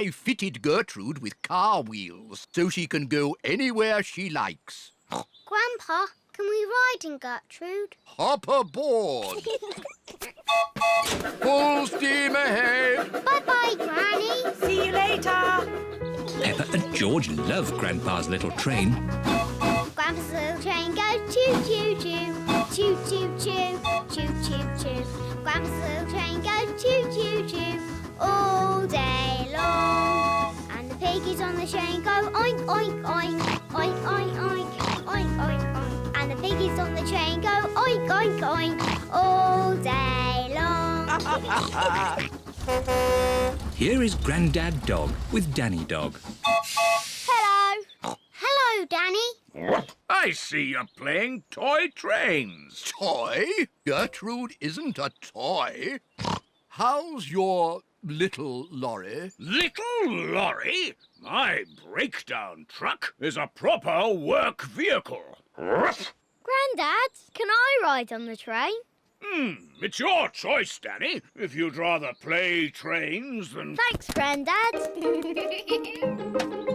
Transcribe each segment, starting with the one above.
I fitted Gertrude with car wheels so she can go anywhere she likes. Grandpa, can we ride in Gertrude? Hop aboard! Full steam ahead! Bye-bye, Granny. See you later. Peppa and George love Grandpa's little train. Grandpa's little train goes choo-choo-choo, choo-choo-choo, choo-choo-choo. Grandpa's little train goes choo-choo-choo all day long. And the piggies on the train go oink, oink, oink, oink, oink, oink, oink, oink, oink. And the piggies on the train go oink, oink, oink all day long. Here is Grandad Dog with Danny Dog. Hello. Hello, Danny. I see you're playing toy trains. Toy? Gertrude isn't a toy. How's your little lorry? Little lorry? My breakdown truck is a proper work vehicle. Grandad, can I ride on the train? It's your choice, Danny. If you'd rather play trains than... Thanks, Grandad.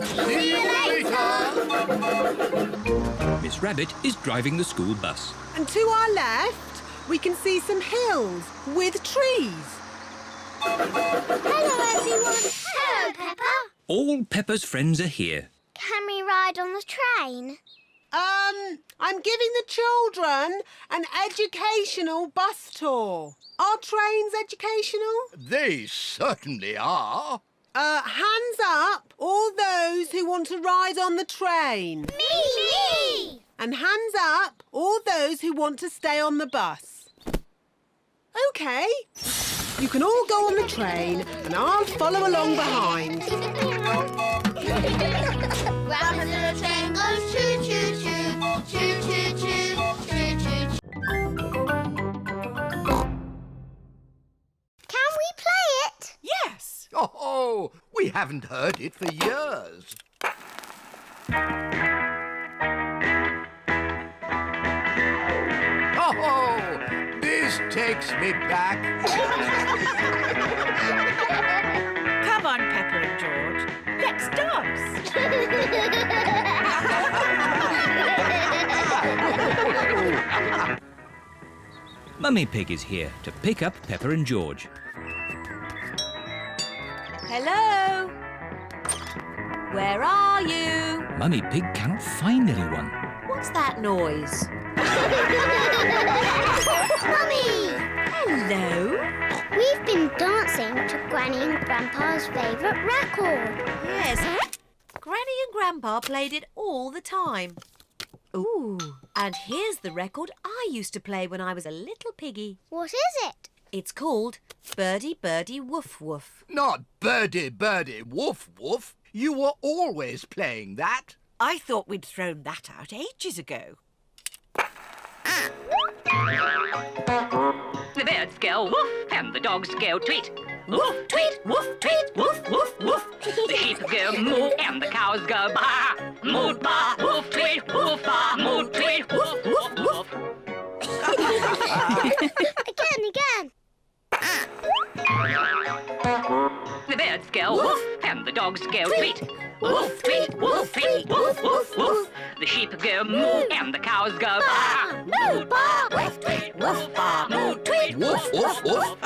See you later! Miss Rabbit is driving the school bus. And to our left, we can see some hills with trees. Hello, everyone. Hello, Peppa. All Peppa's friends are here. Can we ride on the train? I'm giving the children an educational bus tour. Are trains educational? They certainly are. Hands up, all those who want to ride on the train. Me! And hands up, all those who want to stay on the bus. OK. You can all go on the train and I'll follow along behind. Grandma's little train goes choo-choo-choo, choo-choo-choo, choo-choo-choo. Can we play it? Yes. Oh, we haven't heard it for years. Oh, this takes me back. Come on, Peppa and George. Let's dance. Mummy Pig is here to pick up Peppa and George. Hello. Where are you? Mummy Pig cannot find anyone. What's that noise? Mummy! Hello. We've been dancing to Granny and Grandpa's favourite record. Yes. Granny and Grandpa played it all the time. Ooh, and here's the record I used to play when I was a little piggy. What is it? It's called Birdie Birdie Woof Woof. Not birdie, birdie, woof, woof. You were always playing that. I thought we'd thrown that out ages ago. The birds go woof and the dogs go tweet. Woof, tweet, woof, tweet, woof, woof, woof. The sheep go moo and the cows go baa. Moo, baa, woof, tweet, woof, baa, moo, tweet, woof, woof, woof. Again. The birds go woof and the dogs go tweet. Woof, tweet, woof, tweet, woof, woof, woof. The sheep go moo and the cows go baa. Moo, baa, woof, tweet, woof, baa, moo, tweet, Woof, woof, woof.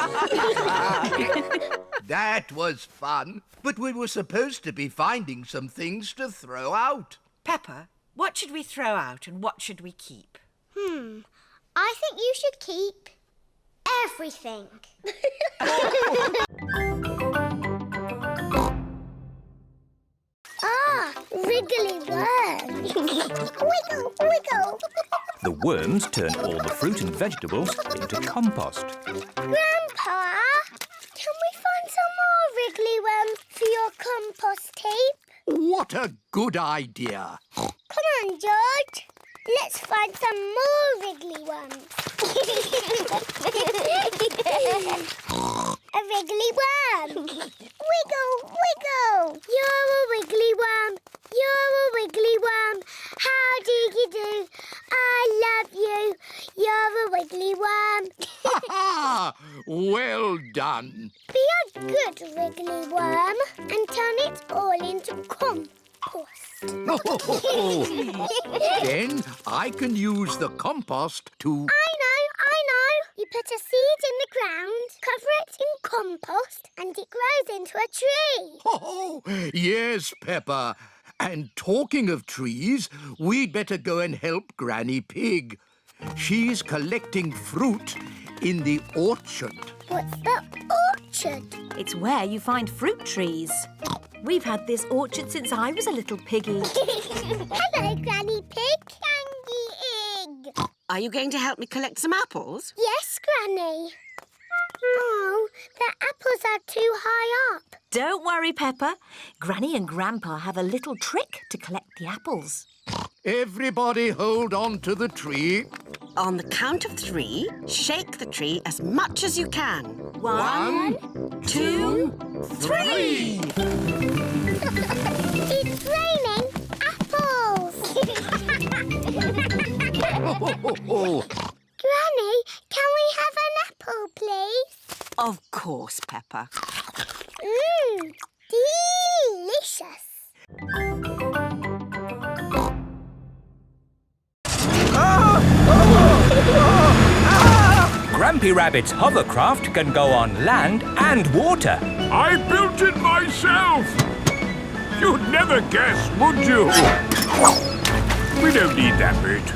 That was fun, but we were supposed to be finding some things to throw out. Peppa, what should we throw out and what should we keep? I think you should keep everything. Wriggly worms. Wiggle, wiggle. The worms turn all the fruit and vegetables into compost. Grandpa, can we find some more wriggly worms for your compost heap? What a good idea. Come on, George. Let's find some more wriggly worms. A wriggly worm. Wiggle, wiggle. You're a wiggly worm. You're a wiggly worm. How do you do? I love you. You're a wiggly worm. Ha! Well done. Be a good wriggly worm and turn it all into compost. Then I can use the compost to... I know. You put a seed in the ground, cover it in compost, and it grows into a tree. Oh, yes, Peppa. And talking of trees, we'd better go and help Granny Pig. She's collecting fruit in the orchard. What's the orchard? It's where you find fruit trees. We've had this orchard since I was a little piggy. Hello, Granny Pig. Candy egg. Are you going to help me collect some apples? Yes, Granny. Oh, the apples are too high up. Don't worry, Peppa. Granny and Grandpa have a little trick to collect the apples. Everybody hold on to the tree. On the count of 3, shake the tree as much as you can. 1, 2, 3. It's raining apples. Granny, can we have an apple, please? Of course, Peppa. Delicious. Grampy Rabbit's hovercraft can go on land and water. I built it myself. You'd never guess, would you? We don't need that bit.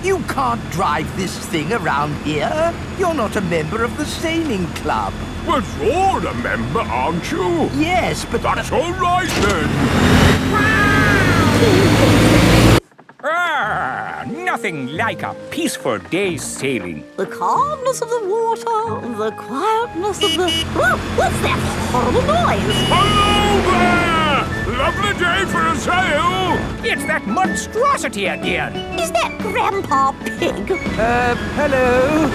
You can't drive this thing around here. You're not a member of the sailing club. Well, you're a member, aren't you? Yes, but... That's all right, then. Nothing like a peaceful day's sailing. The calmness of the water, the quietness of the... Oh, what's that horrible noise? Hello there! Lovely day for a sail. It's that monstrosity again. Is that Grandpa Pig? hello?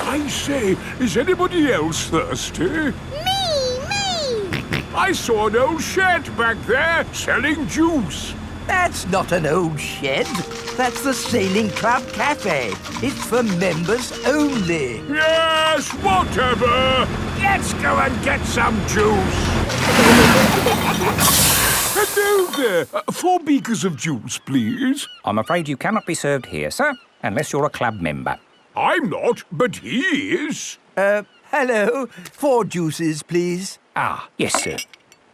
I say, is anybody else thirsty? Me! I saw an old shed back there selling juice. That's not an old shed. That's the Sailing Club Cafe. It's for members only. Yes, whatever. Let's go and get some juice. Hello there. 4 beakers of juice, please. I'm afraid you cannot be served here, sir, unless you're a club member. I'm not, but he is. Hello. 4 juices, please. Ah, yes, sir.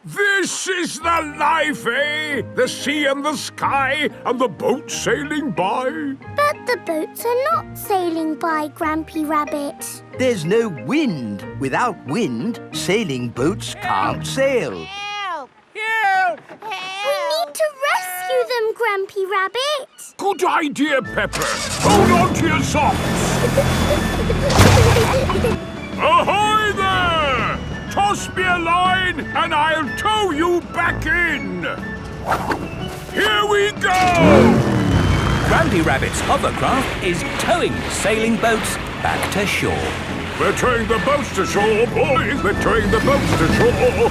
This is the life, eh? The sea and the sky and the boat sailing by. But the boats are not sailing by, Grampy Rabbit. There's no wind. Without wind, sailing boats can't sail. Help! Help! We need to rescue them, Grampy Rabbit. Good idea, Pepper. Hold on to your socks. Ahoy there! Toss me a line and I'll tow you back in. Here we go! Grampy Rabbit's hovercraft is towing the sailing boats back to shore. We're towing the boats to shore, boys. We're towing the boats to shore.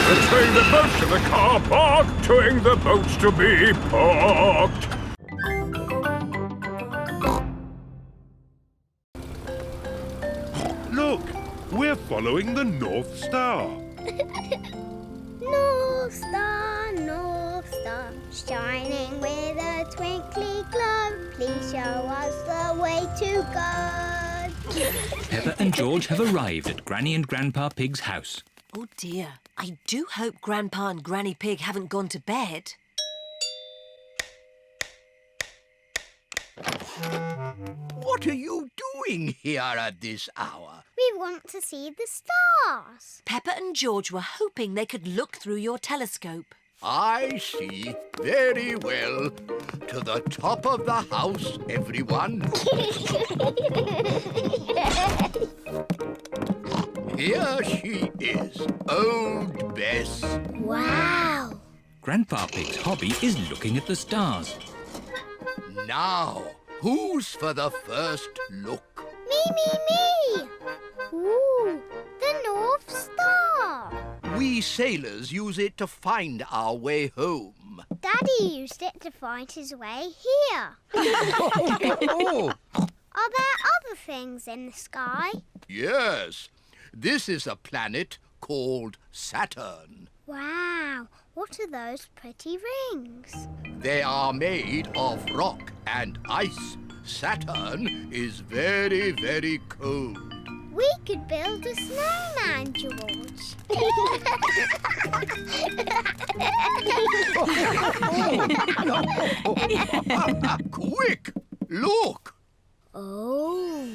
We're towing the boats to the car park, towing the boats to be parked. Look, we're following the North Star. North Star, shining with a twinkly glow. Please show us the way to go. Peppa and George have arrived at Granny and Grandpa Pig's house. Oh dear, I do hope Grandpa and Granny Pig haven't gone to bed. What are you doing here at this hour? We want to see the stars. Peppa and George were hoping they could look through your telescope. I see. Very well. To the top of the house, everyone. Here she is, Old Bess. Wow. Grandpa Pig's hobby is looking at the stars. Now, who's for the first look? Me. Ooh, the North Star. We sailors use it to find our way home. Daddy used it to find his way here. Oh, Are there other things in the sky? yes. This is a planet called Saturn. Wow, what are those pretty rings? They are made of rock and ice. Saturn is very, very cold. We could build a snowman, George. Quick! Look! Oh.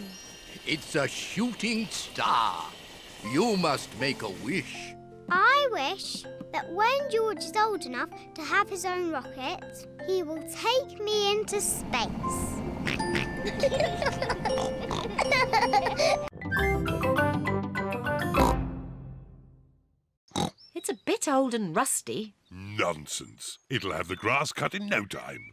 It's a shooting star. You must make a wish. I wish that when George is old enough to have his own rocket, he will take me into space. It's a bit old and rusty. Nonsense. It'll have the grass cut in no time.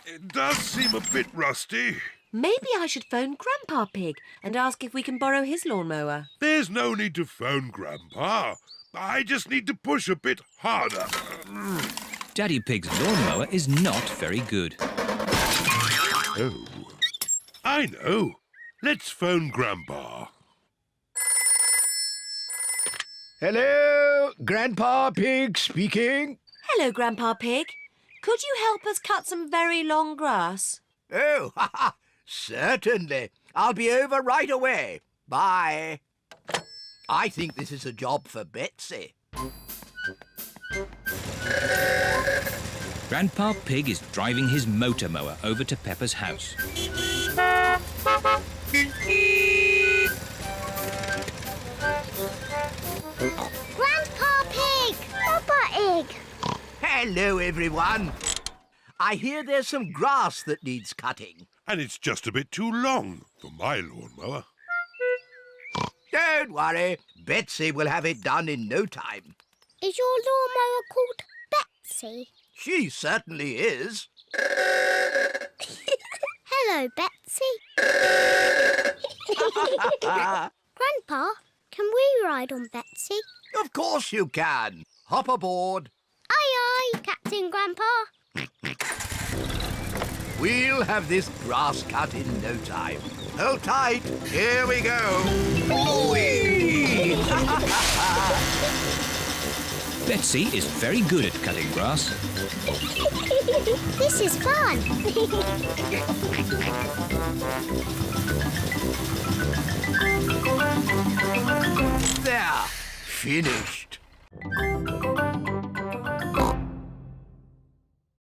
It does seem a bit rusty. Maybe I should phone Grandpa Pig and ask if we can borrow his lawnmower. There's no need to phone Grandpa. I just need to push a bit harder. Daddy Pig's lawnmower is not very good. Oh, I know. Let's phone Grandpa. Hello, Grandpa Pig speaking. Hello, Grandpa Pig. Could you help us cut some very long grass? Oh, certainly. I'll be over right away. Bye. I think this is a job for Betsy. Grandpa Pig is driving his motor mower over to Peppa's house. Grandpa Pig! Peppa Pig! Hello, everyone. I hear there's some grass that needs cutting. And it's just a bit too long for my lawnmower. Don't worry. Betsy will have it done in no time. Is your lawnmower called Betsy? She certainly is. Hello, Betsy. Grandpa, can we ride on Betsy? Of course you can. Hop aboard. Aye, aye, Captain Grandpa. We'll have this grass cut in no time. Hold tight. Here we go. Whee! Betsy is very good at cutting grass. This is fun. There. Finished.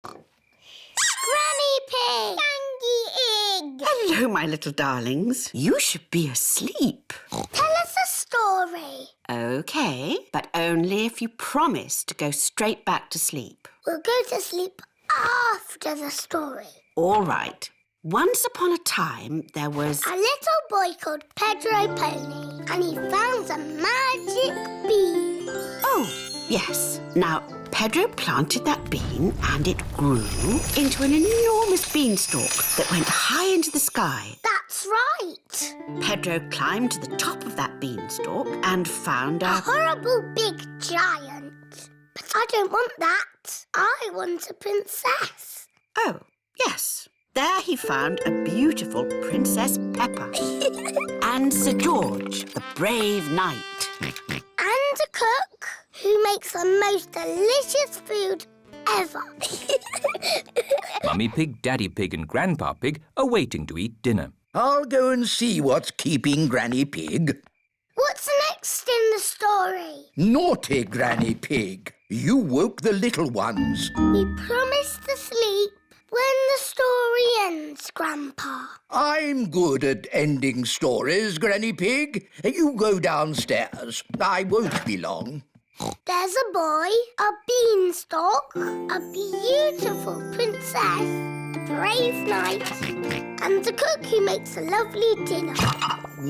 Granny Pig! Candy Egg! Hello, my little darlings. You should be asleep. Tell us a story. OK, but only if you promise to go straight back to sleep. We'll go to sleep after the story. All right. Once upon a time, there was... A little boy called Pedro Pony, and he found a magic bean. Oh, yes. Now, Pedro planted that bean and it grew into an enormous beanstalk that went high into the sky. That's right. Pedro climbed to the top of that beanstalk and found A horrible big giant. But I don't want that. I want a princess. Oh, yes. There he found a beautiful Princess Peppa and Sir George, the brave knight. And a cook who makes the most delicious food ever. Mummy Pig, Daddy Pig and Grandpa Pig are waiting to eat dinner. I'll go and see what's keeping Granny Pig. What's next in the story? Naughty Granny Pig. You woke the little ones. We promised to sleep when the story ends, Grandpa. I'm good at ending stories, Granny Pig. You go downstairs. I won't be long. There's a boy, a beanstalk, a beautiful princess, a brave knight, and a cook who makes a lovely dinner.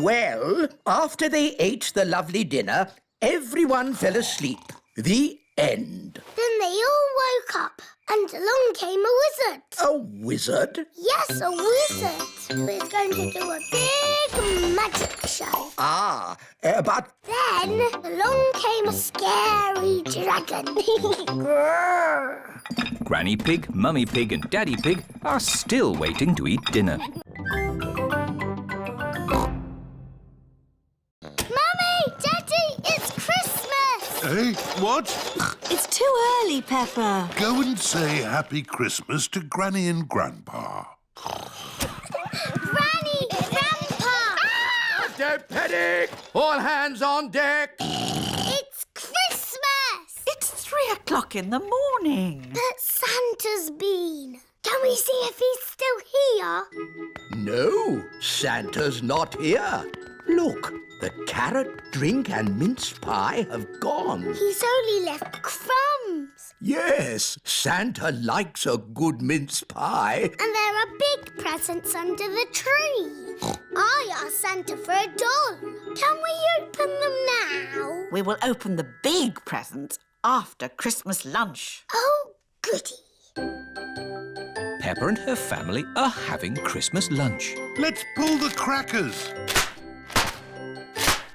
Well, after they ate the lovely dinner, everyone fell asleep. The end. Then they all woke up And along came a wizard. A wizard? Yes, a wizard who is going to do a big magic show. But... Then along came a scary dragon. Granny Pig, Mummy Pig and Daddy Pig are still waiting to eat dinner. Mummy, Daddy, it's Christmas! Eh? What? It's too early, Peppa. Go and say Happy Christmas to Granny and Grandpa. Granny, Grandpa! Don't panic! All hands on deck! It's Christmas! It's 3 o'clock in the morning. But Santa's been. Can we see if he's still here? No, Santa's not here. Look, the carrot, drink and mince pie have gone. He's only left crumbs. Yes, Santa likes a good mince pie. And there are big presents under the tree. I asked Santa for a doll. Can we open them now? We will open the big presents after Christmas lunch. Oh, goody. Peppa and her family are having Christmas lunch. Let's pull the crackers.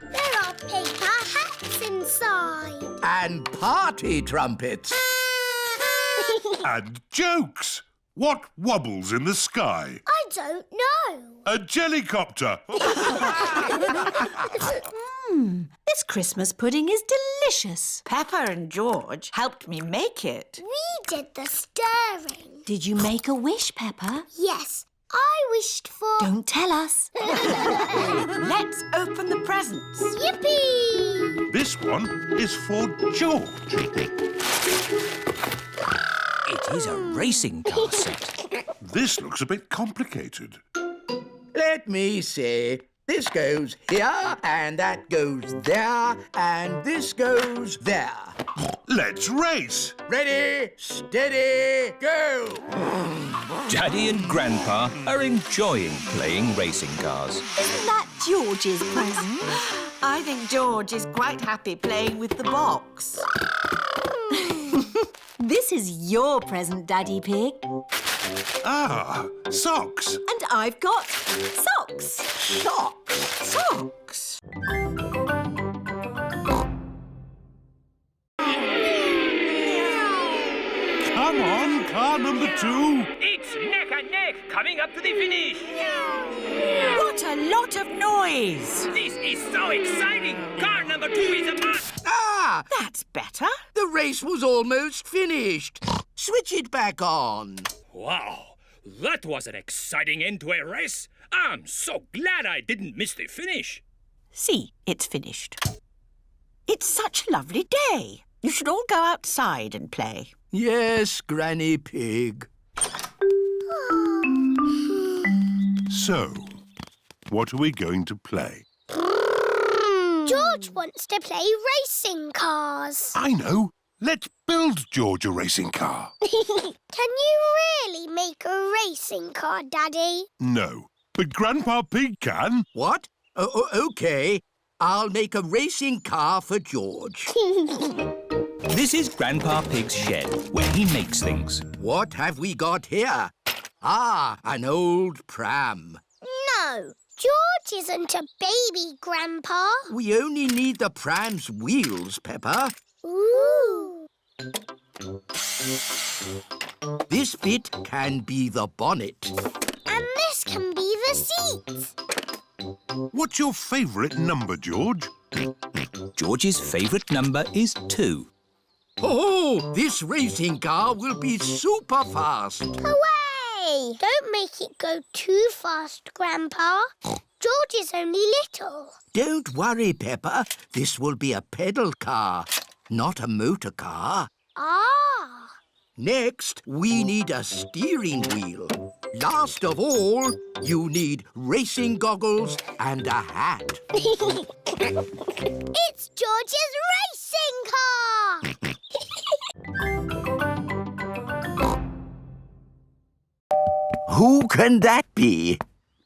There are paper hats inside. And party trumpets. And jokes. What wobbles in the sky? I don't know. A jellycopter. This Christmas pudding is delicious. Peppa and George helped me make it. We did the stirring. Did you make a wish, Peppa? Yes, I wished for... Don't tell us. Let's open the presents. Yippee! This one is for George. It is a racing car set. This looks a bit complicated. Let me see. This goes here, and that goes there, and this goes there. Let's race. Ready, steady, go! Daddy and Grandpa are enjoying playing racing cars. Isn't that George's present? I think George is quite happy playing with the box. This is your present, Daddy Pig. Ah, socks. And I've got socks. Socks! Socks. Come on, car number 2. It's neck and neck coming up to the finish. What a lot of noise. This is so exciting. Car number 2 is a must. Ah! That's better. The race was almost finished. Switch it back on. Wow, that was an exciting end to a race. I'm so glad I didn't miss the finish. See, it's finished. It's such a lovely day. You should all go outside and play. Yes, Granny Pig. So, what are we going to play? George wants to play racing cars. I know. Let's build George a racing car. Can you really make a racing car, Daddy? No, but Grandpa Pig can. What? OK. I'll make a racing car for George. This is Grandpa Pig's shed, where he makes things. What have we got here? Ah, an old pram. No, George isn't a baby, Grandpa. We only need the pram's wheels, Peppa. Ooh. This bit can be the bonnet. And this can be the seats. What's your favourite number, George? George's favourite number is 2. Oh, this racing car will be super fast. Away! Don't make it go too fast, Grandpa. George is only little. Don't worry, Peppa. This will be a pedal car, not a motor car. Ah! Next, we need a steering wheel. Last of all, you need racing goggles and a hat. It's George's racing car! Who can that be?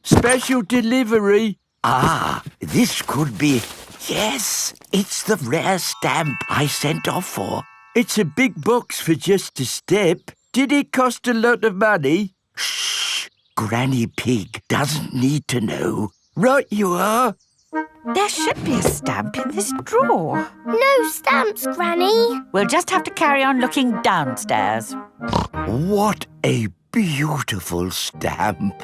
Special delivery. Ah, this could be... Yes, it's the rare stamp I sent off for. It's a big box for just a step. Did it cost a lot of money? Shh! Granny Pig doesn't need to know. Right you are. There should be a stamp in this drawer. No stamps, Granny. We'll just have to carry on looking downstairs. What a beautiful stamp.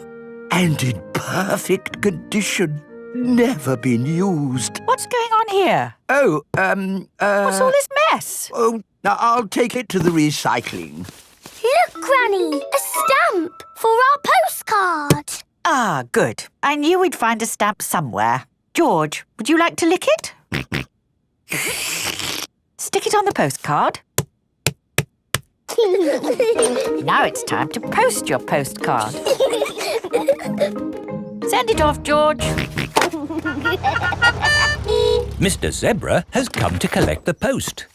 And in perfect condition. Never been used. What's going on here? Oh, What's all this mess? Oh, now I'll take it to the recycling. Look, Granny, a stamp for our postcard. Ah, good. I knew we'd find a stamp somewhere. George, would you like to lick it? Stick it on the postcard. Now it's time to post your postcard. Send it off, George. Mr. Zebra has come to collect the post.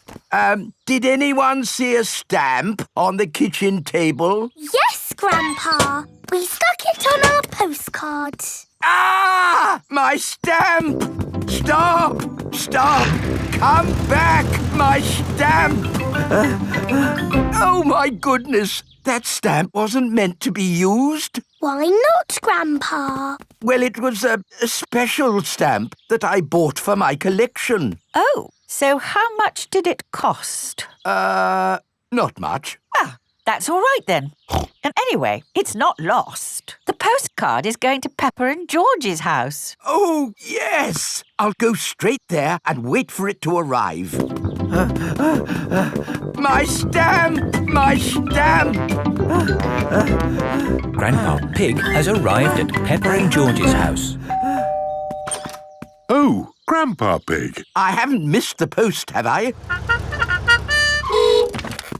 Did anyone see a stamp on the kitchen table? Yes, Grandpa. We stuck it on our postcard. Ah! My stamp! Stop! Stop! Come back! My stamp! Oh, my goodness! That stamp wasn't meant to be used. Why not, Grandpa? Well, it was a special stamp that I bought for my collection. Oh, so how much did it cost? Not much. Ah, that's all right then. And anyway, it's not lost. The postcard is going to Peppa and George's house. Oh, yes! I'll go straight there and wait for it to arrive. My stamp! My stamp! Grandpa Pig has arrived at Peppa and George's house. Oh, Grandpa Pig. I haven't missed the post, have I?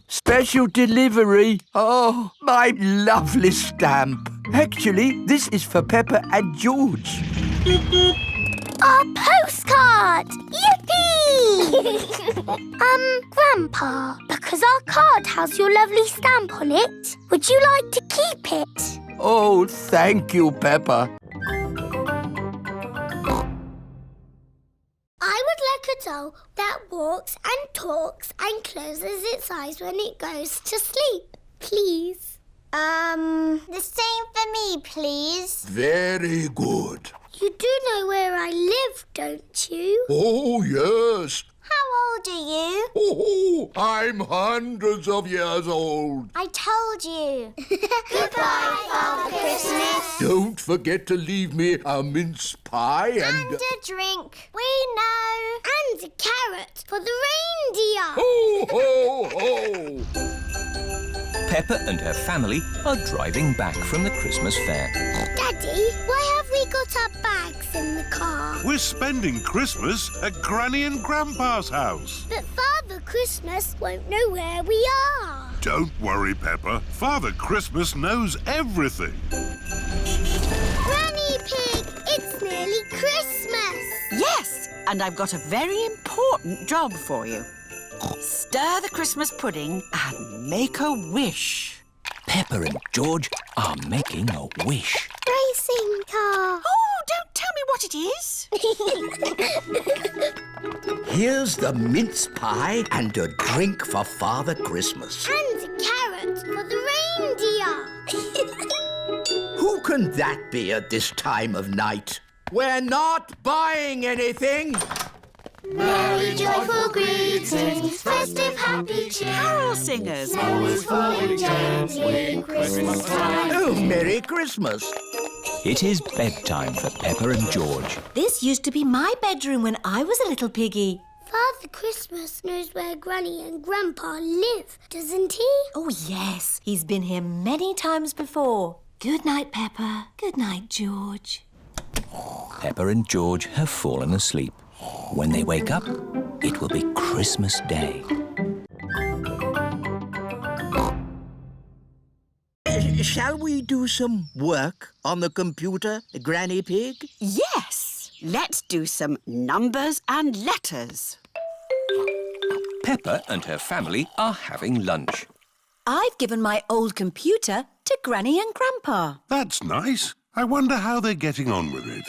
Special delivery. Oh, my lovely stamp. Actually, this is for Peppa and George. Our postcard! Yippee! Grandpa, because our card has your lovely stamp on it, would you like to keep it? Oh, thank you, Peppa. I would like a doll that walks and talks and closes its eyes when it goes to sleep, please. The same for me, please. Very good. You do know where I live, don't you? Oh, yes. How old are you? Oh, I'm hundreds of years old. I told you. Goodbye, Father Christmas. Don't forget to leave me a mince pie And a drink. We know. And a carrot for the reindeer. Ho, ho, ho! Peppa and her family are driving back from the Christmas fair. Daddy, why have we got our bags in the car? We're spending Christmas at Granny and Grandpa's house. But Father Christmas won't know where we are. Don't worry, Peppa. Father Christmas knows everything. Granny Pig, it's nearly Christmas. Yes, and I've got a very important job for you. Stir the Christmas pudding and make a wish. Peppa and George are making a wish. Racing car. Oh, don't tell me what it is. Here's the mince pie and a drink for Father Christmas. And a carrot for the reindeer. Who can that be at this time of night? We're not buying anything. Merry joyful greetings, festive happy cheer. Carol singers. Always falling gently, Christmas time. Oh, Merry Christmas. It is bedtime for Peppa and George. This used to be my bedroom when I was a little piggy. Father Christmas knows where Granny and Grandpa live, doesn't he? Oh, yes. He's been here many times before. Good night, Peppa. Good night, George. Peppa and George have fallen asleep. When they wake up, it will be Christmas Day. Shall we do some work on the computer, Granny Pig? Yes, let's do some numbers and letters. Peppa and her family are having lunch. I've given my old computer to Granny and Grandpa. That's nice. I wonder how they're getting on with it.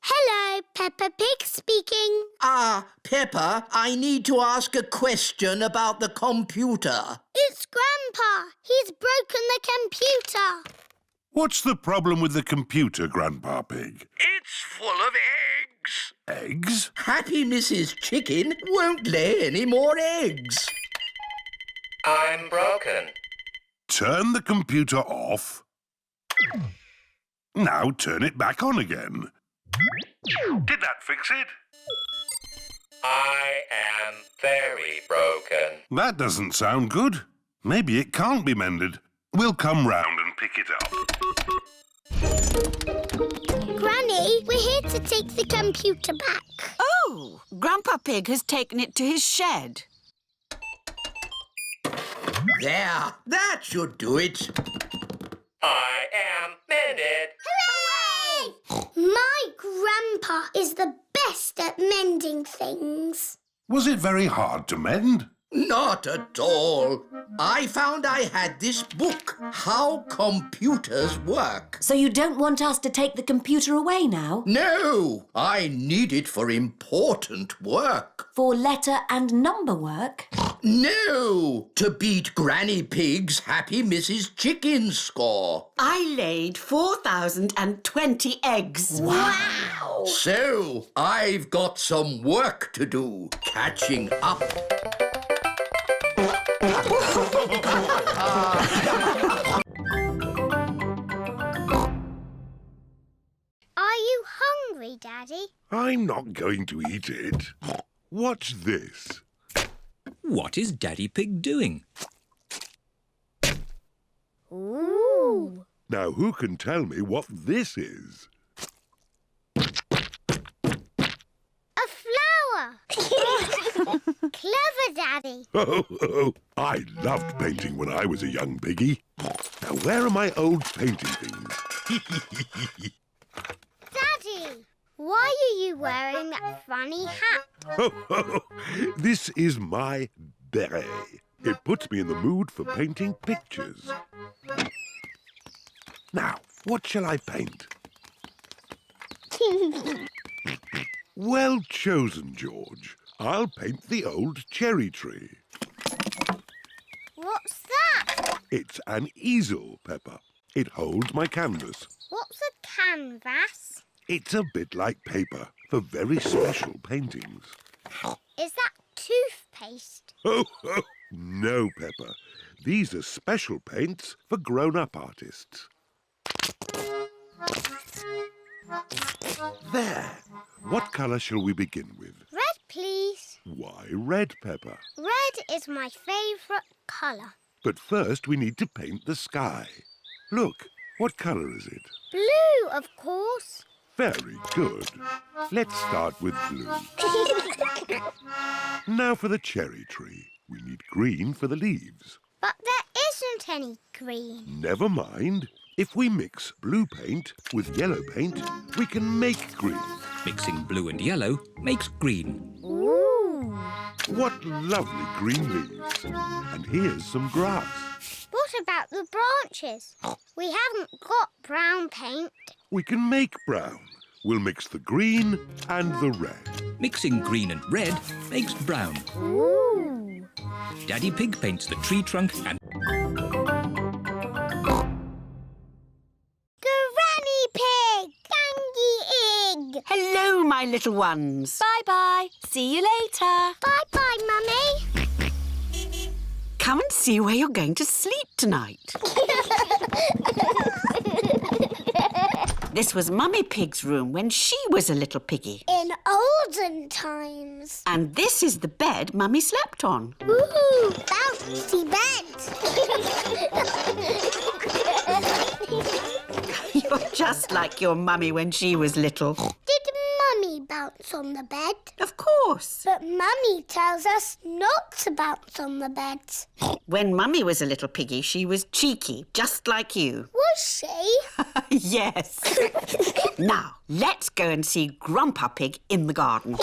Hello, Peppa Pig speaking. Ah, Peppa, I need to ask a question about the computer. It's Grandpa. He's broken the computer. What's the problem with the computer, Grandpa Pig? It's full of eggs. Eggs? Happy Mrs. Chicken won't lay any more eggs. I'm broken. Turn the computer off. Now turn it back on again. Did that fix it? I am very broken. That doesn't sound good. Maybe it can't be mended. We'll come round and pick it up. Granny, we're here to take the computer back. Oh, Grandpa Pig has taken it to his shed. There, that should do it. I am mended. Hooray! My grandpa is the best at mending things. Was it very hard to mend? Not at all. I found I had this book, How Computers Work. So you don't want us to take the computer away now? No, I need it for important work. For letter and number work? No, to beat Granny Pig's Happy Mrs. Chicken score. I laid 4,020 eggs. Wow! So, I've got some work to do, catching up. Are you hungry, Daddy? I'm not going to eat it. What's this? What is Daddy Pig doing? Ooh. Now, who can tell me what this is? A flower. Clever, Daddy. Oh, I loved painting when I was a young piggy. Now, where are my old painting things? Daddy, why are you wearing that funny hat? This is my beret. It puts me in the mood for painting pictures. Now, what shall I paint? Well chosen, George. I'll paint the old cherry tree. What's that? It's an easel, Peppa. It holds my canvas. What's a canvas? It's a bit like paper for very special paintings. Is that toothpaste? Oh, no, Peppa. These are special paints for grown-up artists. There. What colour shall we begin with? Red, please. Why red, Peppa? Red is my favourite colour. But first we need to paint the sky. Look, what colour is it? Blue, of course. Very good. Let's start with blue. Now for the cherry tree. We need green for the leaves. But there isn't any green. Never mind. If we mix blue paint with yellow paint, we can make green. Mixing blue and yellow makes green. Ooh. What lovely green leaves. And here's some grass. What about the branches? We haven't got brown paint. We can make brown. We'll mix the green and the red. Mixing green and red makes brown. Ooh. Daddy Pig paints the tree trunk and... Granny Pig! Gangy Egg! Hello, my little ones. Bye-bye. See you later. Bye-bye, Mummy. Come and see where you're going to sleep tonight. This was Mummy Pig's room when she was a little piggy. In olden times. And this is the bed Mummy slept on. Ooh, bouncy bed. You're just like your Mummy when she was little. Did Mummy bounce on the bed? Of course. But Mummy tells us not to bounce on the bed. When Mummy was a little piggy, she was cheeky, just like you. Was she? Yes. Now, let's go and see Grandpa Pig in the garden.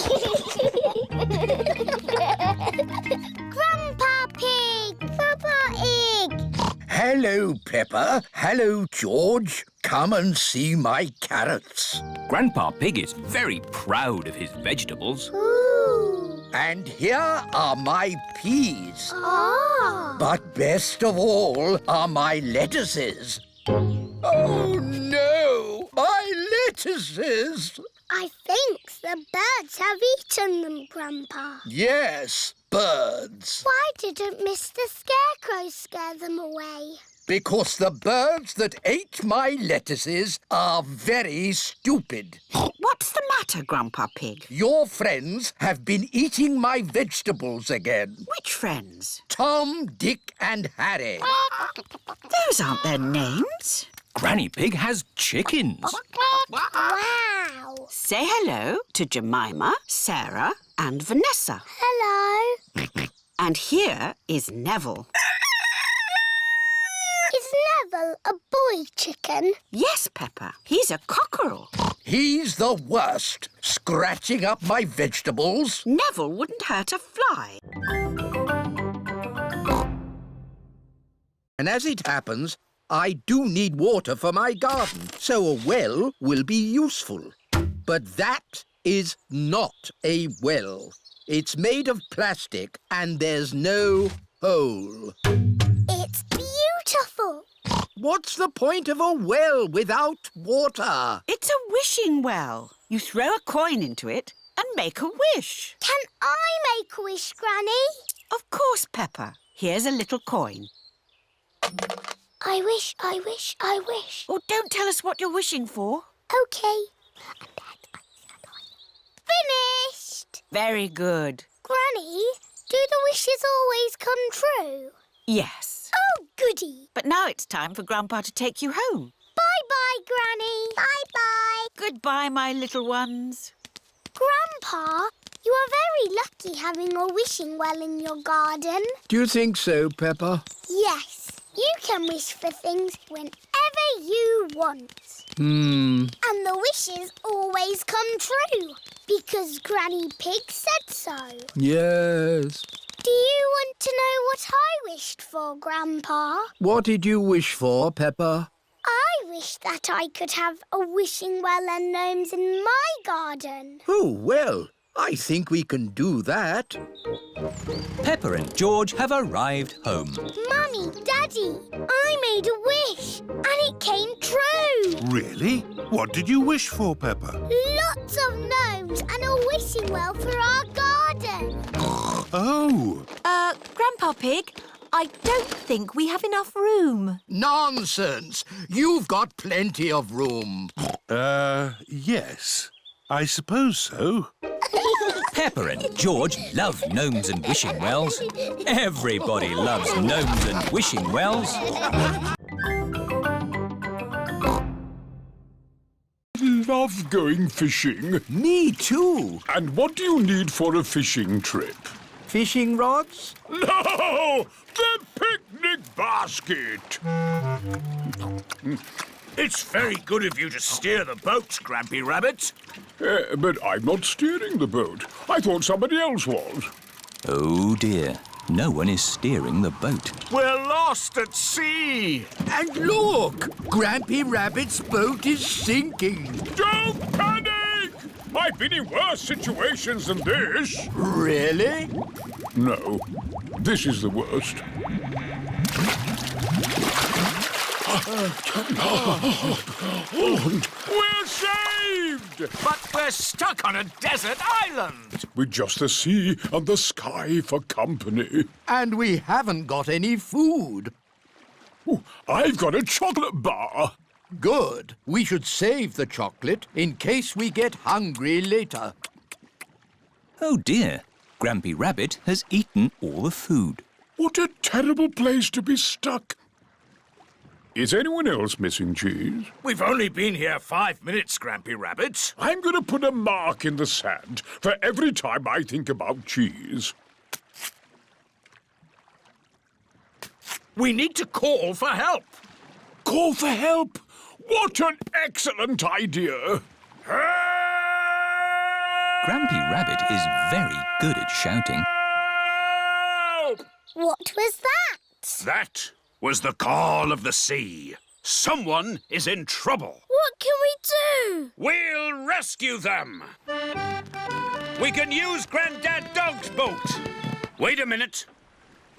Grandpa Pig! Peppa Egg! Hello, Peppa. Hello, George. Come and see my carrots. Grandpa Pig is very proud of his vegetables. Ooh. And here are my peas. Ah. But best of all are my lettuces. Oh, no! My lettuces! I think the birds have eaten them, Grandpa. Yes, birds. Why didn't Mr. Scarecrow scare them away? Because the birds that ate my lettuces are very stupid. What's the matter, Grandpa Pig? Your friends have been eating my vegetables again. Which friends? Tom, Dick and Harry. Those aren't their names. Granny Pig has chickens. Wow. Say hello to Jemima, Sarah and Vanessa. Hello. And here is Neville. Is Neville a boy chicken? Yes, Peppa. He's a cockerel. He's the worst, scratching up my vegetables. Neville wouldn't hurt a fly. And as it happens, I do need water for my garden, so a well will be useful. But that is not a well. It's made of plastic and there's no hole. It's beautiful. What's the point of a well without water? It's a wishing well. You throw a coin into it and make a wish. Can I make a wish, Granny? Of course, Peppa. Here's a little coin. I wish, I wish, I wish. Oh, don't tell us what you're wishing for. OK. Finished! Very good. Granny, do the wishes always come true? Yes. Oh, goody. But now it's time for Grandpa to take you home. Bye-bye, Granny. Bye-bye. Goodbye, my little ones. Grandpa, you are very lucky having a wishing well in your garden. Do you think so, Peppa? Yes. You can wish for things whenever you want. And the wishes always come true, because Granny Pig said so. Yes. Do you want to know what I wished for, Grandpa? What did you wish for, Peppa? I wish that I could have a wishing well and gnomes in my garden. Oh, well, I think we can do that. Peppa and George have arrived home. Mummy, Daddy, I made a wish and it came true. Really? What did you wish for, Peppa? Lots of gnomes and a wishing well for our garden. Oh! Grandpa Pig, I don't think we have enough room. Nonsense! You've got plenty of room. Yes. I suppose so. Peppa and George love gnomes and wishing wells. Everybody loves gnomes and wishing wells. Love going fishing. Me too. And what do you need for a fishing trip? Fishing rods? No! The picnic basket! It's very good of you to steer the boat, Grampy Rabbit. But I'm not steering the boat. I thought somebody else was. Oh dear, no one is steering the boat. We're lost at sea. And look! Grampy Rabbit's boat is sinking. Don't panic! I've been in worse situations than this. Really? No, this is the worst. We're saved! But we're stuck on a desert island. With just the sea and the sky for company. And we haven't got any food. Ooh, I've got a chocolate bar. Good. We should save the chocolate in case we get hungry later. Oh dear, Grampy Rabbit has eaten all the food. What a terrible place to be stuck. Is anyone else missing cheese? We've only been here 5 minutes, Grampy Rabbit. I'm going to put a mark in the sand for every time I think about cheese. We need to call for help. Call for help? What an excellent idea! Grampy Rabbit is very good at shouting. Help! What was that? That was the call of the sea. Someone is in trouble. What can we do? We'll rescue them. We can use Grandad Dog's boat. Wait a minute.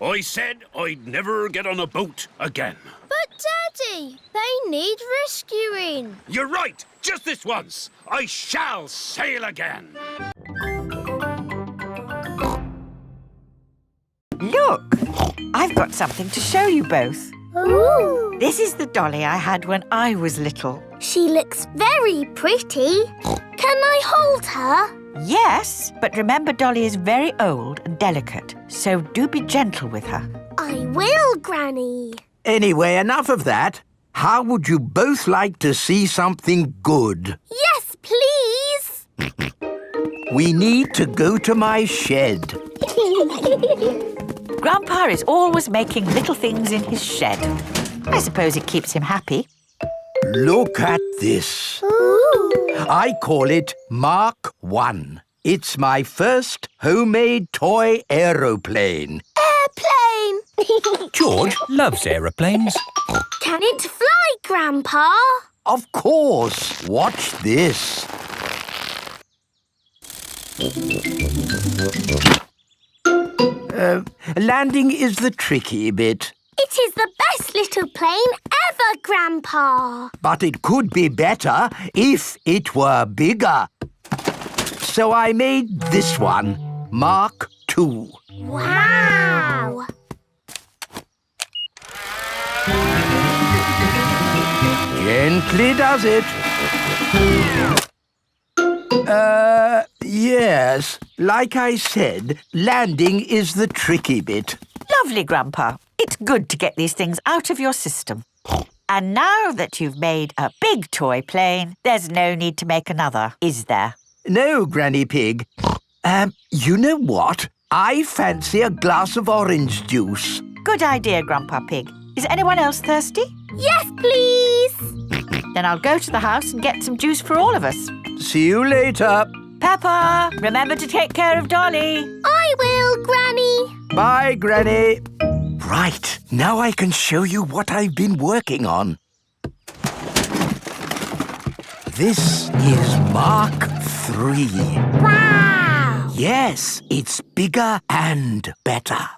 I said I'd never get on a boat again. But, Daddy, they need rescuing. You're right. Just this once. I shall sail again. Look, I've got something to show you both. Ooh. This is the dolly I had when I was little. She looks very pretty. Can I hold her? Yes, but remember Dolly is very old and delicate, so do be gentle with her. I will, Granny. Anyway, enough of that. How would you both like to see something good? Yes, please. We need to go to my shed. Grandpa is always making little things in his shed. I suppose it keeps him happy. Look at this. Ooh. I call it Mark 1. It's my first homemade toy aeroplane. Airplane. George loves aeroplanes. Can it fly, Grandpa? Of course. Watch this. Landing is the tricky bit. It is the best little plane ever, Grandpa. But it could be better if it were bigger. So I made this one, Mark 2. Wow. Gently does it. Yes. Like I said, landing is the tricky bit. Lovely, Grandpa. It's good to get these things out of your system. And now that you've made a big toy plane, there's no need to make another, is there? No, Granny Pig. You know what? I fancy a glass of orange juice. Good idea, Grandpa Pig. Is anyone else thirsty? Yes, please. Then I'll go to the house and get some juice for all of us. See you later. Peppa, remember to take care of Dolly. I will, Granny. Bye, Granny. Right, now I can show you what I've been working on. This is Mark 3. Wow. Yes, it's bigger and better.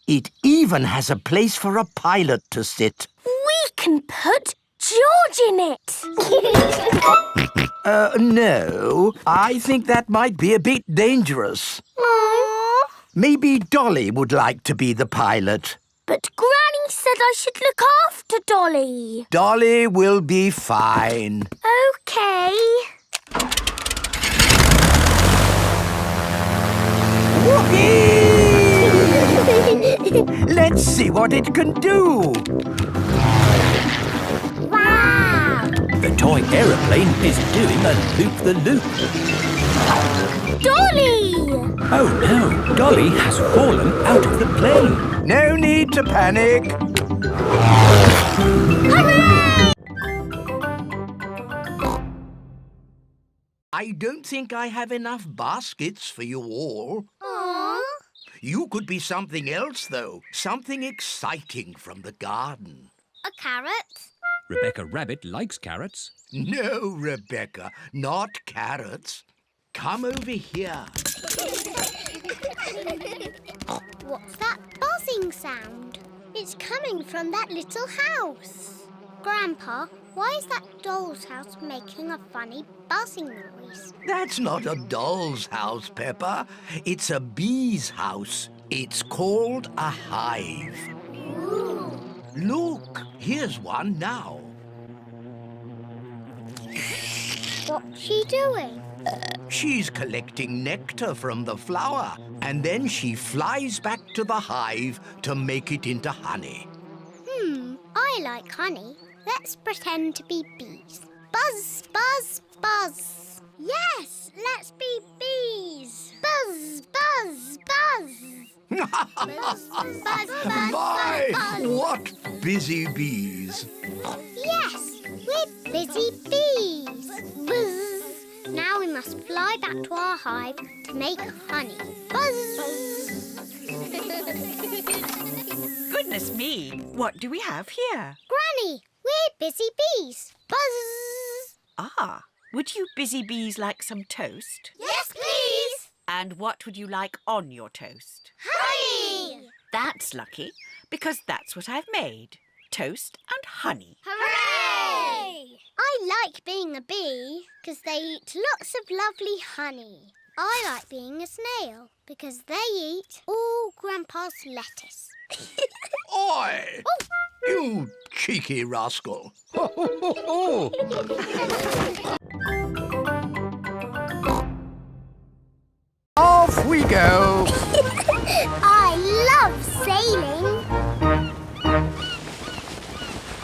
It even has a place for a pilot to sit. We can put George in it. No. I think that might be a bit dangerous. Aww. Maybe Dolly would like to be the pilot. But Granny said I should look after Dolly. Dolly will be fine. OK. Whoopee! Let's see what it can do. Wow. The toy aeroplane is doing a loop-the-loop. Dolly! Oh no, Dolly has fallen out of the plane. No need to panic. Hooray! I don't think I have enough baskets for you all. Aww. You could be something else, though. Something exciting from the garden. A carrot? Rebecca Rabbit likes carrots. No, Rebecca, not carrots. Come over here. What's that buzzing sound? It's coming from that little house. Grandpa, why is that doll's house making a funny buzzing noise? That's not a doll's house, Peppa. It's a bee's house. It's called a hive. Ooh. Look, here's one now. What's she doing? She's collecting nectar from the flower, and then she flies back to the hive to make it into honey. I like honey. Let's pretend to be bees. Buzz, buzz, buzz. Yes, let's be bees. Buzz, buzz, buzz. Buzz, buzz, buzz, My, buzz. what busy bees. Yes, we're busy bees. Buzz. Now we must fly back to our hive to make honey. Buzz. Goodness me, what do we have here? Granny, we're busy bees. Buzz! Ah, would you busy bees like some toast? Yes, please. And what would you like on your toast? Honey! That's lucky, because that's what I've made. Toast and honey. Hooray! I like being a bee because they eat lots of lovely honey. I like being a snail because they eat all Grandpa's lettuce. Oi! You cheeky rascal. Off we go. I love sailing.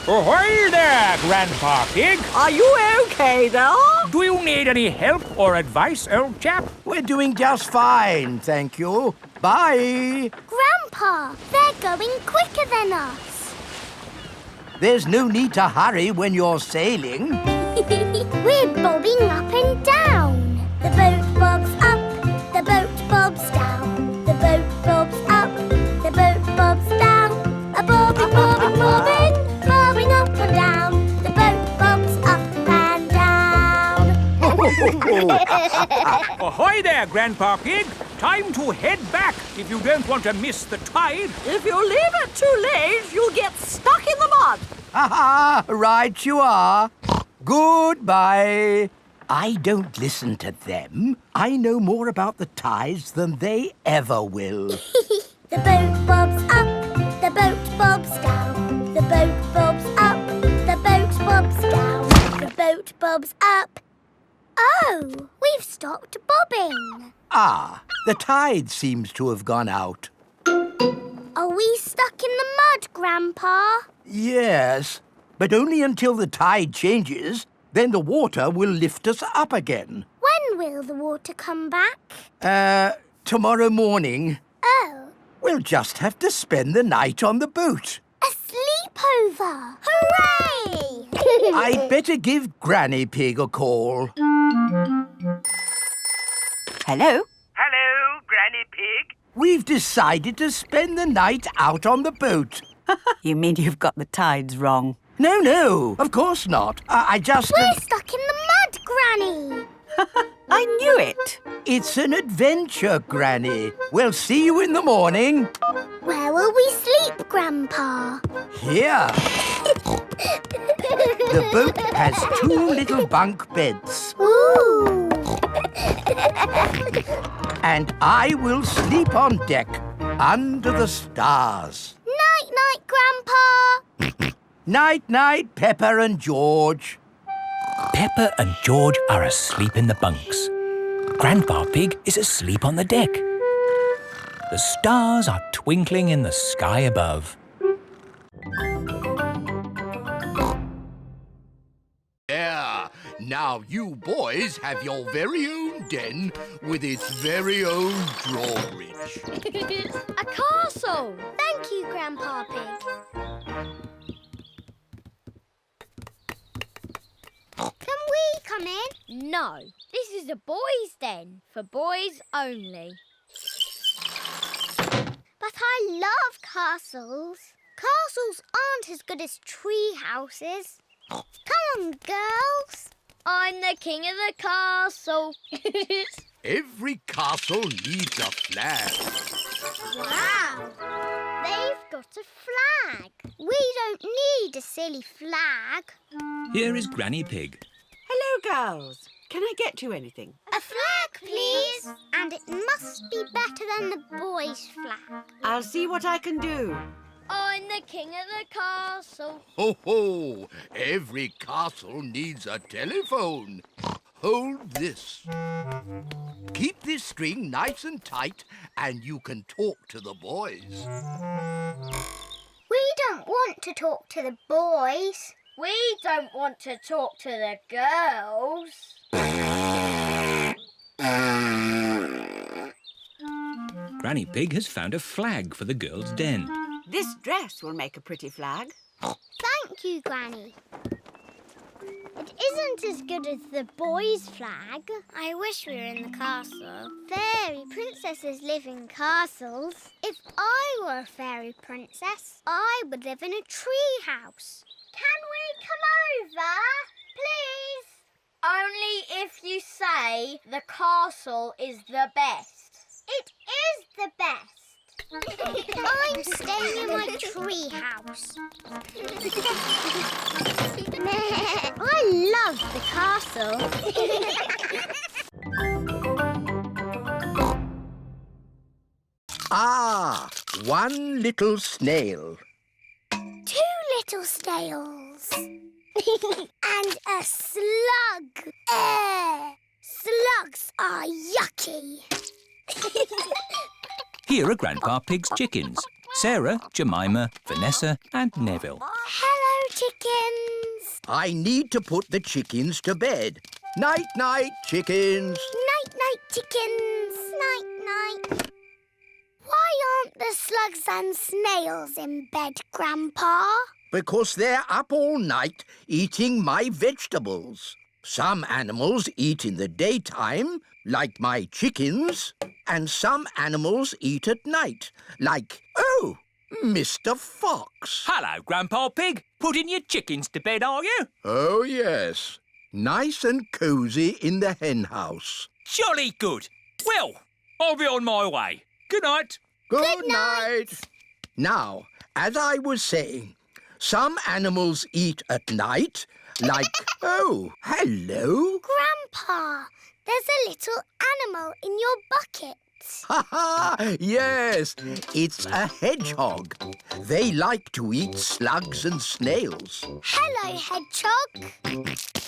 Ahoy there, Grandpa Pig. Are you okay there? Do you need any help or advice, old chap? We're doing just fine, thank you. Bye. Grandpa, they're going quicker than us. There's no need to hurry when you're sailing. We're bobbing up and down. The boat bobs up, the boat bobs down. The boat bobs up, the boat bobs down. A bobbing, bobbing, bobbing, bobbing up and down. The boat bobs up and down. Ahoy there, Grandpa Pig. Time to head back if you don't want to miss the tide. If you leave it too late, you'll get stuck in the mud. Ha-ha, right you are. Goodbye. I don't listen to them. I know more about the tides than they ever will. The boat bobs up, the boat bobs down. The boat bobs up, the boat bobs down. The boat bobs up. Oh, we've stopped bobbing. Ah, the tide seems to have gone out. Are we stuck in the mud, Grandpa? Yes, but only until the tide changes. Then the water will lift us up again. When will the water come back? Tomorrow morning. Oh, We'll just have to spend the night on the boat. a sleepover. Hooray! I'd better give Granny Pig a call. Hello? Hello, Granny Pig. We've decided to spend the night out on the boat. You mean you've got the tides wrong? No, of course not. I just... We're stuck in the mud, Granny. I knew it. It's an adventure, Granny. We'll see you in the morning. Where will we sleep, Grandpa? Here. The boat has 2 little bunk beds. Ooh. And I will sleep on deck under the stars. Night-night, Grandpa. Night-night, Peppa and George. Peppa and George are asleep in the bunks. Grandpa Pig is asleep on the deck. The stars are twinkling in the sky above. There. Now you boys have your very own den with its very own drawbridge. A castle. Thank you, Grandpa Pig. Can we come in? No, this is a boys' den, for boys only. But I love castles. Castles aren't as good as tree houses. Come on, girls. I'm the king of the castle. Every castle needs a flag. Wow! They've got a flag. We don't need a silly flag. Here is Granny Pig. Hello, girls. Can I get you anything? A flag, please. And it must be better than the boys' flag. I'll see what I can do. I'm the king of the castle. Ho ho! Every castle needs a telephone. Hold this. Keep this string nice and tight and you can talk to the boys. We don't want to talk to the boys. We don't want to talk to the girls. Granny Pig has found a flag for the girls' den. This dress will make a pretty flag. Thank you, Granny. It isn't isn't as good as the boys' flag. I wish we were in the castle. Fairy princesses live in castles. If I were a fairy princess, I would live in a tree house. Can we come over, please? Only if you say the castle is the best. It is the best. I'm staying in my tree house. I love the castle. Ah, one little snail. 2 little snails. And a slug. Slugs are yucky. Here are Grandpa Pig's chickens. Sarah, Jemima, Vanessa and Neville. Hello, chickens. I need to put the chickens to bed. Night-night, chickens. Night-night, chickens. Night-night. Why aren't the slugs and snails in bed, Grandpa? Because they're up all night eating my vegetables. Some animals eat in the daytime, like my chickens, and some animals eat at night, like, Mr. Fox. Hello, Grandpa Pig. Putting your chickens to bed, are you? Oh, yes. Nice and cosy in the hen house. Jolly good. Well, I'll be on my way. Good night. Good night. Now, as I was saying, some animals eat at night, like... Oh, hello. Grandpa, there's a little animal in your bucket. Ha ha! Yes, it's a hedgehog. They like to eat slugs and snails. Hello, hedgehog.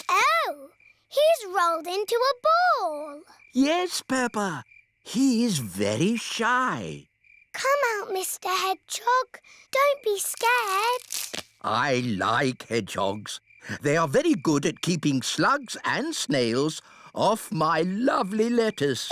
Oh, he's rolled into a ball. Yes, Peppa. He is very shy. Come out, Mr. Hedgehog. Don't be scared. I like hedgehogs. They are very good at keeping slugs and snails off my lovely lettuce.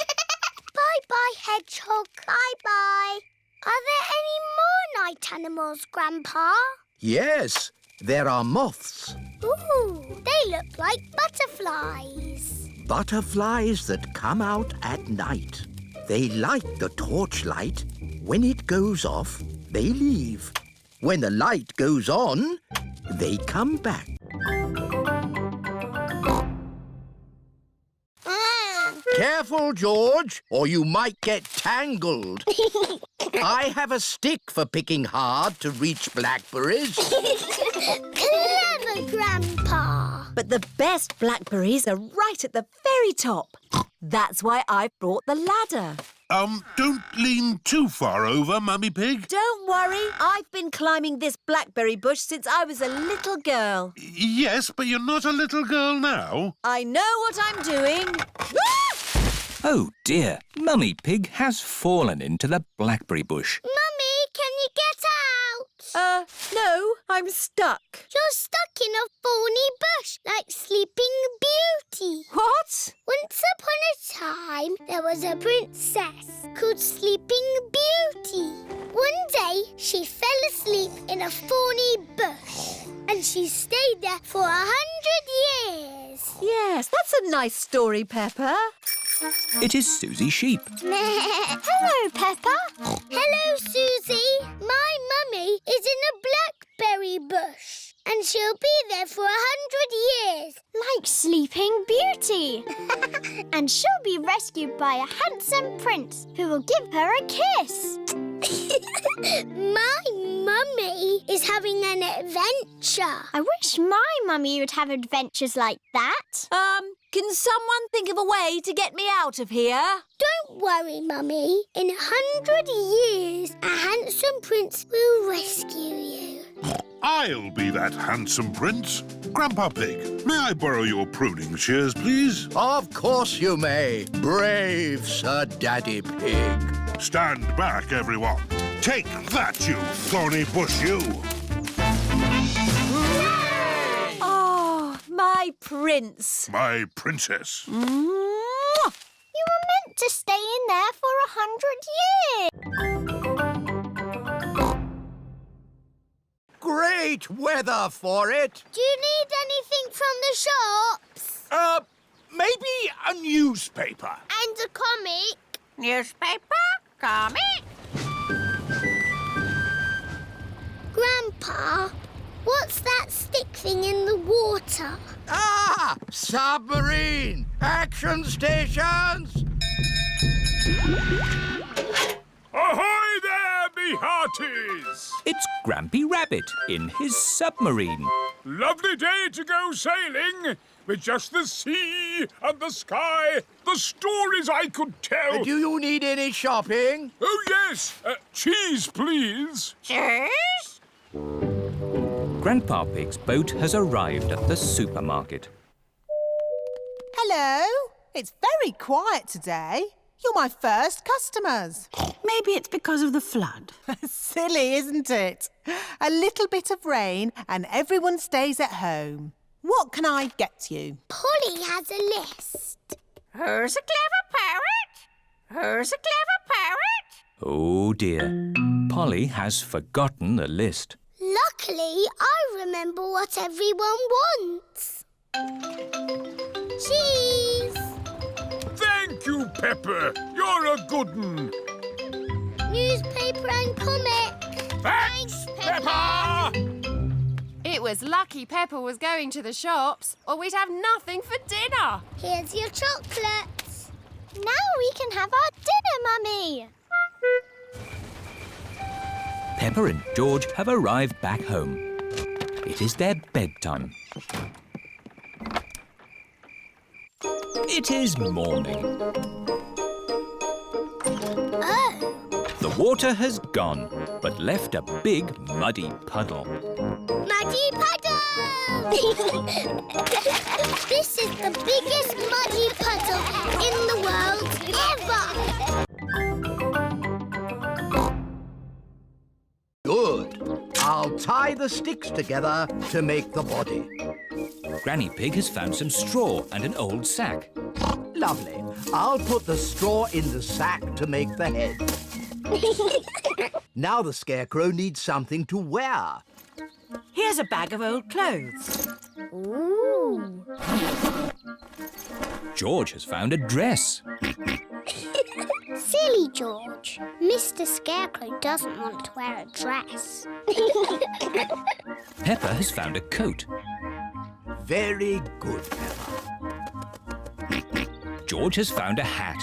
Bye-bye, hedgehog. Bye-bye. Are there any more night animals, Grandpa? Yes, there are moths. Ooh, they look like butterflies. Butterflies that come out at night. They like the torchlight. When it goes off, they leave. When the light goes on, they come back. Careful, George, or you might get tangled. I have a stick for picking hard to reach blackberries. Clever, Grandpa. But the best blackberries are right at the very top. That's why I brought the ladder. Don't lean too far over, Mummy Pig. Don't worry, I've been climbing this blackberry bush since I was a little girl. Yes, but you're not a little girl now. I know what I'm doing. Oh dear, Mummy Pig has fallen into the blackberry bush. Mummy, can you get out? No, I'm stuck. You're stuck in a thorny bush like Sleeping Beauty. What? Once upon a time, there was a princess called Sleeping Beauty. One day, she fell asleep in a thorny bush, and she stayed there for 100 years. Yes, that's a nice story, Peppa. It is Suzy Sheep. Hello, Peppa. Hello, Suzy. My mummy is in a blackberry bush, and she'll be there for 100 years. Like Sleeping Beauty. And she'll be rescued by a handsome prince who will give her a kiss. My mummy is having an adventure. I wish my mummy would have adventures like that. Can someone think of a way to get me out of here? Don't worry, Mummy. In 100 years, a handsome prince will rescue you. I'll be that handsome prince. Grandpa Pig, may I borrow your pruning shears, please? Of course you may, brave Sir Daddy Pig. Stand back, everyone. Take that, you thorny bush, you. Oh, my prince. My princess. You were meant to stay in there for 100 years. Great weather for it. Do you need anything from the shops? a newspaper. And a comic. Newspaper? Comic? Grandpa, what's that stick thing in the water? Ah! Submarine! Action stations! Ahoy there, me hearties! It's Grampy Rabbit in his submarine. Lovely day to go sailing with just the sea and the sky, the stories I could tell. Do you need any shopping? Oh, yes. Cheese, please. Cheese? Grandpa Pig's boat has arrived at the supermarket. Hello. It's very quiet today. You're my first customers. Maybe it's because of the flood. Silly, isn't it? A little bit of rain and everyone stays at home. What can I get you? Polly has a list. Who's a clever parrot? Who's a clever parrot? Oh dear. Polly has forgotten the list. Luckily, I remember what everyone wants. Cheese! Thank you, Pepper. You're a good un. Newspaper and comic. Thanks, Peppa! It was lucky Peppa was going to the shops, or we'd have nothing for dinner. Here's your chocolates. Now we can have our dinner, Mummy. Peppa and George have arrived back home. It is their bedtime. It is morning. Oh. The water has gone, but left a big muddy puddle. Muddy puddle! This is the biggest muddy puddle in the world ever! Good. I'll tie the sticks together to make the body. Granny Pig has found some straw and an old sack. Lovely. I'll put the straw in the sack to make the head. Now the Scarecrow needs something to wear. Here's a bag of old clothes. Ooh. George has found a dress. Silly George. Mr. Scarecrow doesn't want to wear a dress. Peppa has found a coat. Very good, Peppa. George has found a hat.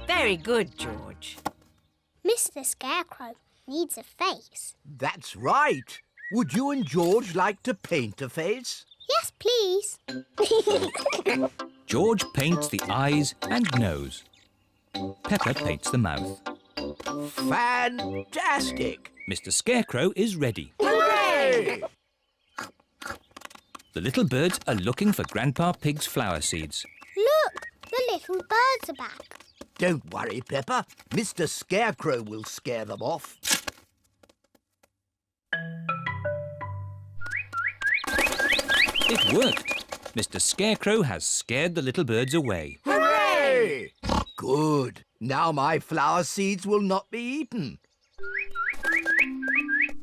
Very good, George. Mr. Scarecrow needs a face. That's right. Would you and George like to paint a face? Yes, please. George paints the eyes and nose. Peppa paints the mouth. Fantastic! Mr. Scarecrow is ready. Hooray! The little birds are looking for Grandpa Pig's flower seeds. Look, the little birds are back. Don't worry, Peppa. Mr. Scarecrow will scare them off. It worked. Mr. Scarecrow has scared the little birds away. Hooray! Good. Now my flower seeds will not be eaten.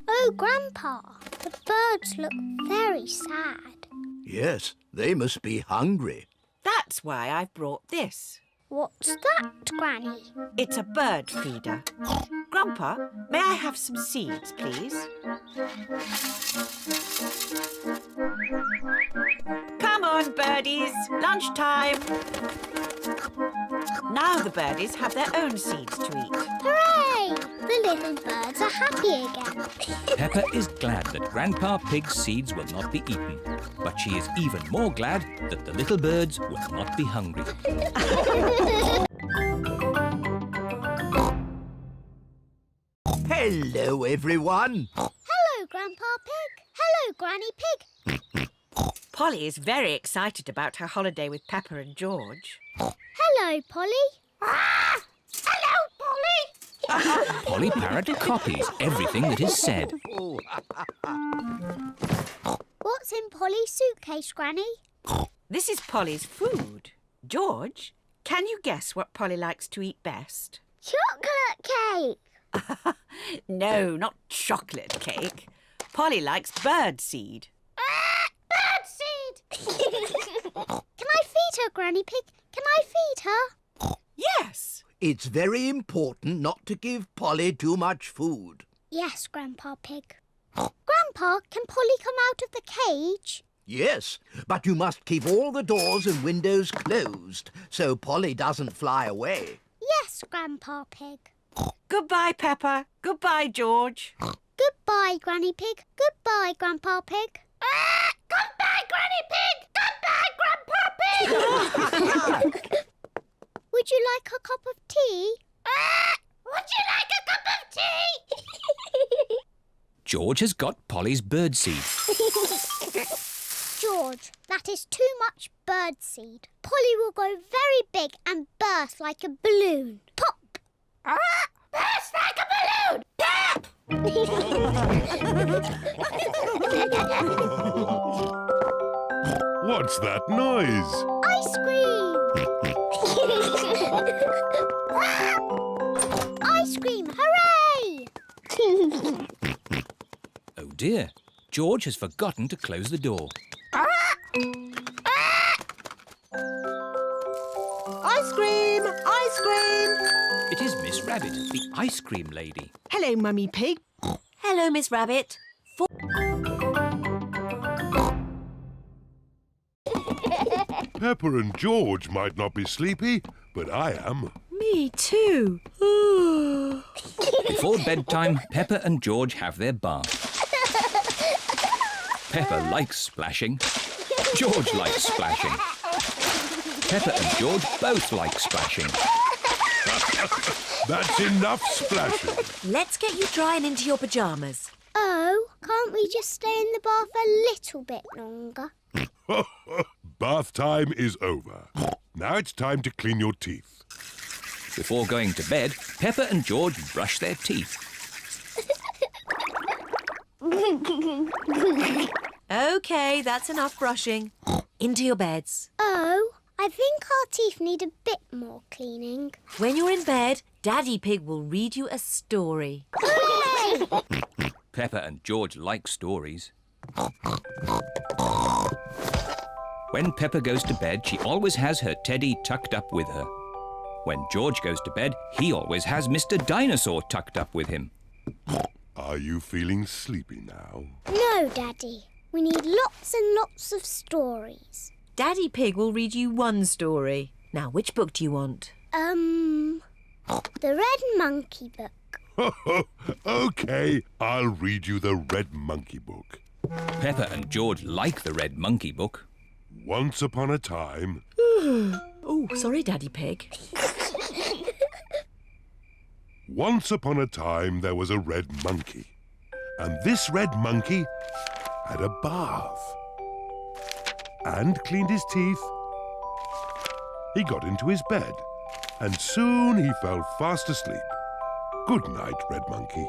Oh, Grandpa, the birds look very sad. Yes, they must be hungry. That's why I've brought this. What's that, Granny? It's a bird feeder. Grandpa, may I have some seeds, please? Come on, birdies. Lunchtime. Now the birdies have their own seeds to eat. Hooray! The little birds are happy again. Peppa is glad that Grandpa Pig's seeds will not be eaten. But she is even more glad that the little birds will not be hungry. Hello, everyone. Hello, Grandpa Pig. Hello, Granny Pig. Polly is very excited about her holiday with Peppa and George. Hello, Polly. Ah! Hello, Polly. Polly Parrot copies everything that is said. What's in Polly's suitcase, Granny? This is Polly's food. George, can you guess what Polly likes to eat best? Chocolate cake. No, not chocolate cake. Polly likes birdseed. Birdseed! Can I feed her, Granny Pig? Can I feed her? Yes. It's very important not to give Polly too much food. Yes, Grandpa Pig. Grandpa, can Polly come out of the cage? Yes, but you must keep all the doors and windows closed so Polly doesn't fly away. Yes, Grandpa Pig. Goodbye, Peppa. Goodbye, George. Goodbye, Granny Pig. Goodbye, Grandpa Pig. Goodbye, Granny Pig! Goodbye, Grandpa Pig! Would you like a cup of tea? Would you like a cup of tea? George has got Polly's birdseed. George, that is too much birdseed. Polly will grow very big and burst like a balloon. Pop! Burst like a balloon! Pop! What's that noise? Ice cream! Ice cream, hooray! Oh dear, George has forgotten to close the door. Ice cream! Ice cream! It is Miss Rabbit, the ice cream lady. Hello, Mummy Pig. Hello, Miss Rabbit. Peppa and George might not be sleepy, but I am. Me too. Before bedtime, Peppa and George have their bath. Peppa likes splashing. George likes splashing. Peppa and George both like splashing. That's enough splashing. Let's get you drying into your pyjamas. Oh, can't we just stay in the bath a little bit longer? Bath time is over. Now it's time to clean your teeth. Before going to bed, Peppa and George brush their teeth. OK, that's enough brushing. Into your beds. Oh, I think our teeth need a bit more cleaning. When you're in bed, Daddy Pig will read you a story. Hooray! Peppa and George like stories. When Peppa goes to bed, she always has her teddy tucked up with her. When George goes to bed, he always has Mr. Dinosaur tucked up with him. Are you feeling sleepy now? No, Daddy. We need lots and lots of stories. Daddy Pig will read you one story. Now, which book do you want? The Red Monkey Book. OK, I'll read you the Red Monkey Book. Peppa and George like the Red Monkey Book. Once upon a time... Oh, sorry, Daddy Pig. Once upon a time there was a red monkey. And this red monkey had a bath. And cleaned his teeth. He got into his bed. And soon he fell fast asleep. Good night, Red Monkey.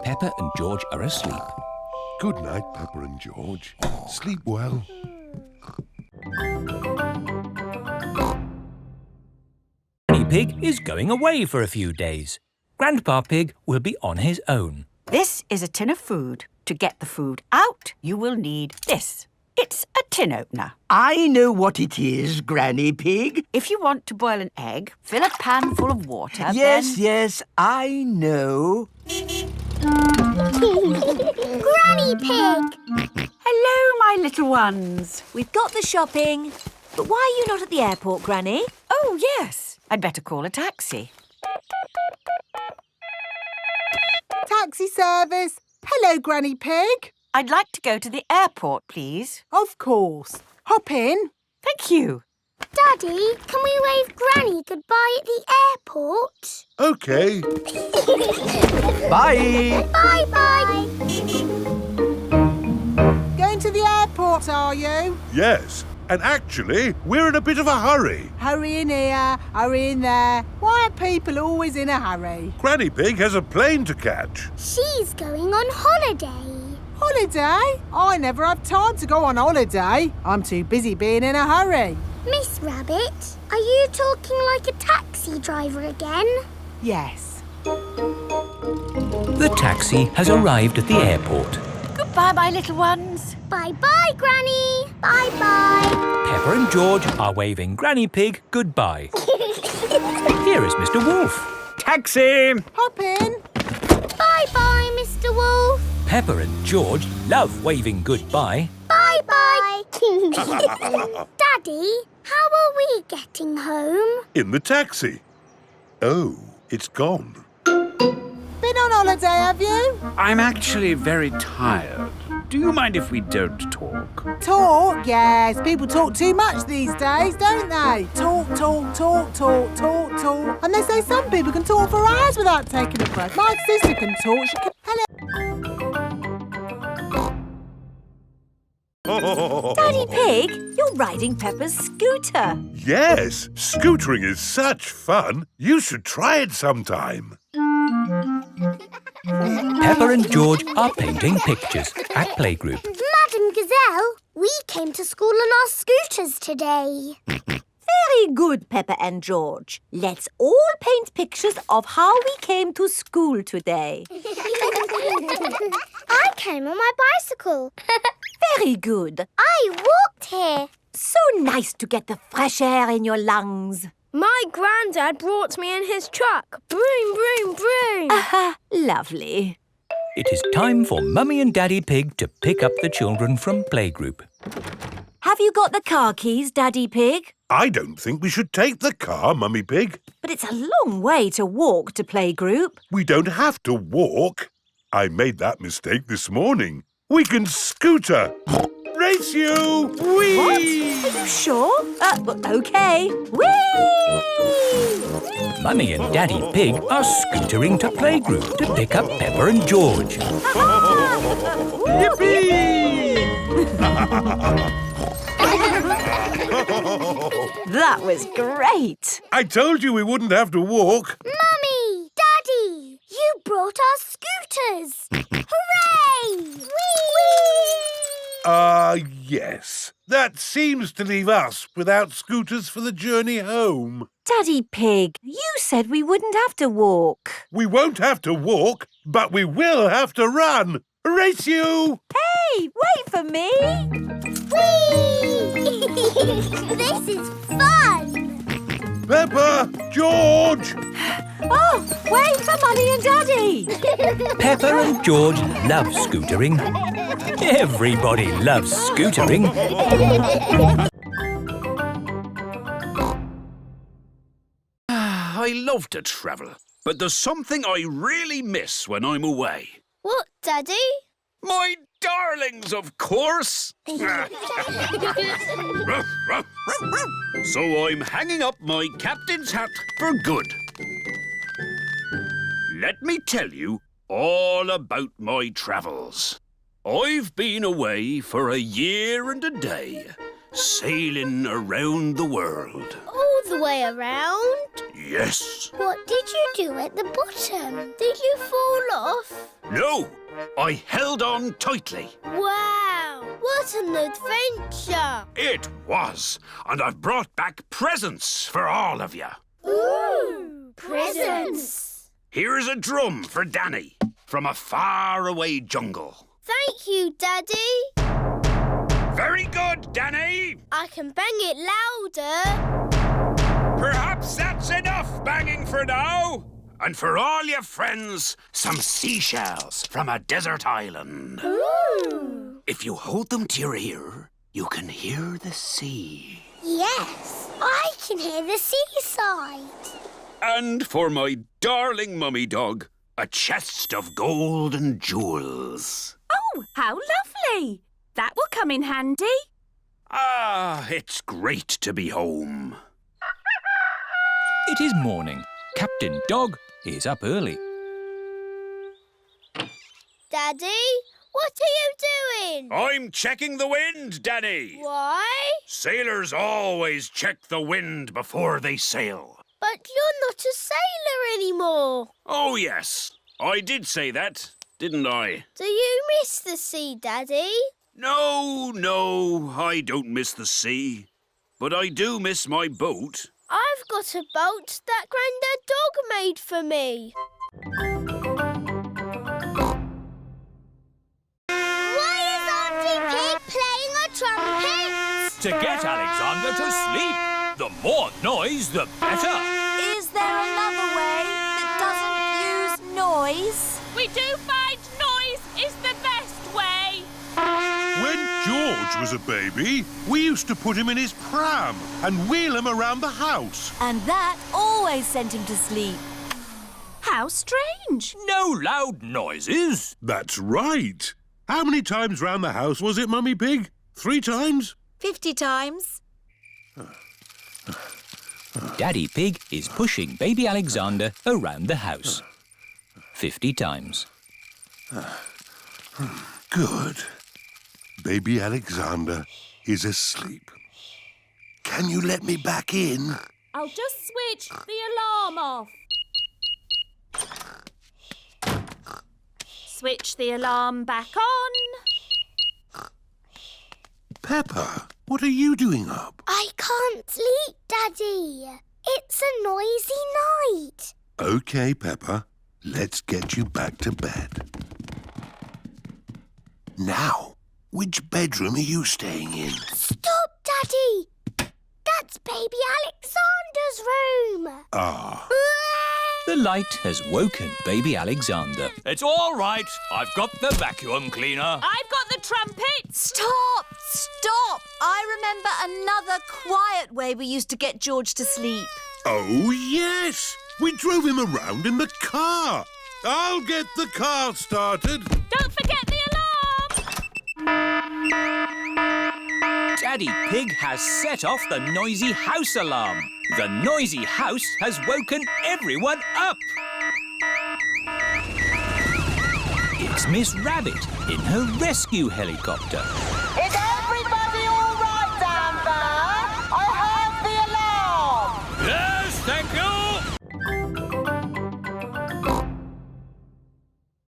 Peppa and George are asleep. Good night, Peppa and George. Sleep well. Granny Pig is going away for a few days. Grandpa Pig will be on his own. This is a tin of food. To get the food out, you will need this. It's a tin opener. I know what it is, Granny Pig. If you want to boil an egg, fill a pan full of water, Yes, then... yes, I know. Granny Pig! Hello, my little ones. We've got the shopping. But why are you not at the airport, Granny? Oh, yes. I'd better call a taxi. Taxi service. Hello, Granny Pig. I'd like to go to the airport, please. Of course. Hop in. Thank you. Daddy, can we wave Granny goodbye at the airport? OK. Bye. Bye-bye. Going to the airport, are you? Yes, and actually, we're in a bit of a hurry. Hurry in here, hurry in there. Why are people always in a hurry? Granny Pig has a plane to catch. She's going on holiday. Holiday? I never have time to go on holiday. I'm too busy being in a hurry. Miss Rabbit, are you talking like a taxi driver again? Yes. The taxi has arrived at the airport. Goodbye, my little ones. Bye-bye, Granny. Bye-bye. Peppa and George are waving Granny Pig goodbye. Here is Mr. Wolf. Taxi! Hop in. Bye-bye, Mr. Wolf. Peppa and George love waving goodbye. Bye-bye. Daddy, how are we getting home? In the taxi. Oh, it's gone. Been on holiday, have you? I'm actually very tired. Do you mind if we don't talk? Talk? Yes. People talk too much these days, don't they? Talk, talk, talk, talk, talk, talk. And they say some people can talk for hours without taking a break. My sister can talk. She can... Hello. Daddy Pig, you're riding Peppa's scooter. Yes, scootering is such fun. You should try it sometime. Peppa and George are painting pictures at playgroup. Madam Gazelle, we came to school on our scooters today. Very good, Peppa and George. Let's all paint pictures of how we came to school today. I came on my bicycle. Very good. I walked here. So nice to get the fresh air in your lungs. My granddad brought me in his truck. Broom, broom, broom. Aha, lovely. It is time for Mummy and Daddy Pig to pick up the children from playgroup. Have you got the car keys, Daddy Pig? I don't think we should take the car, Mummy Pig. But it's a long way to walk to playgroup. We don't have to walk. I made that mistake this morning. We can scooter. Race you! Whee! What? Are you sure? OK. Whee! Mummy and Daddy Pig are scootering to playgroup to pick up Peppa and George. Yippee! That was great. I told you we wouldn't have to walk. Mummy! Daddy! You brought our scooters! Hooray! Whee! Yes. That seems to leave us without scooters for the journey home. Daddy Pig, you said we wouldn't have to walk. We won't have to walk, but we will have to run. Race you! Hey, wait for me. Whee! This is fun! Peppa! George! Oh, wait for Mummy and Daddy. Peppa and George love scootering. Everybody loves scootering. I love to travel, but there's something I really miss when I'm away. What, Daddy? My darlings, of course! So I'm hanging up my captain's hat for good. Let me tell you all about my travels. I've been away for a year and a day, sailing around the world. All the way around? Yes. What did you do at the bottom? Did you fall off? No, I held on tightly. Wow! What an adventure! It was, and I've brought back presents for all of you. Ooh! Presents! Here's a drum for Danny from a faraway jungle. Thank you, Daddy. Very good, Danny. I can bang it louder. Perhaps that's enough banging for now. And for all your friends, some seashells from a desert island. Ooh. If you hold them to your ear, you can hear the sea. Yes, I can hear the seaside. And for my darling mummy dog, a chest of gold and jewels. Oh, how lovely! That will come in handy. Ah, it's great to be home. It is morning. Captain Dog is up early. Daddy, what are you doing? I'm checking the wind, Danny. Why? Sailors always check the wind before they sail. But you're not a sailor anymore. Oh, yes. I did say that, didn't I? Do you miss the sea, Daddy? No, I don't miss the sea. But I do miss my boat. I've got a boat that Grandad Dog made for me. Why is Auntie Pig to get Alexander to sleep. The more noise, the better. Is there another way that doesn't use noise? We do find noise is the best way. When George was a baby, we used to put him in his pram and wheel him around the house. And that always sent him to sleep. How strange. No loud noises. That's right. How many times round the house was it, Mummy Pig? 3 times? 50 times. Daddy Pig is pushing baby Alexander around the house. 50 times. Good. Baby Alexander is asleep. Can you let me back in? I'll just switch the alarm off. Switch the alarm back on. Peppa, what are you doing up? I can't sleep, Daddy. It's a noisy night. OK, Peppa. Let's get you back to bed. Now, which bedroom are you staying in? Stop, Daddy. That's baby Alexander's room. Ah. The light has woken baby Alexander. It's all right. I've got the vacuum cleaner. I've got the trumpet. Stop! Stop! I remember another quiet way we used to get George to sleep. Oh, yes. We drove him around in the car. I'll get the car started. Don't forget the alarm. Daddy Pig has set off the noisy house alarm. The noisy house has woken everyone up. It's Miss Rabbit in her rescue helicopter. Is everybody all right down there? I heard the alarm. Yes, thank you.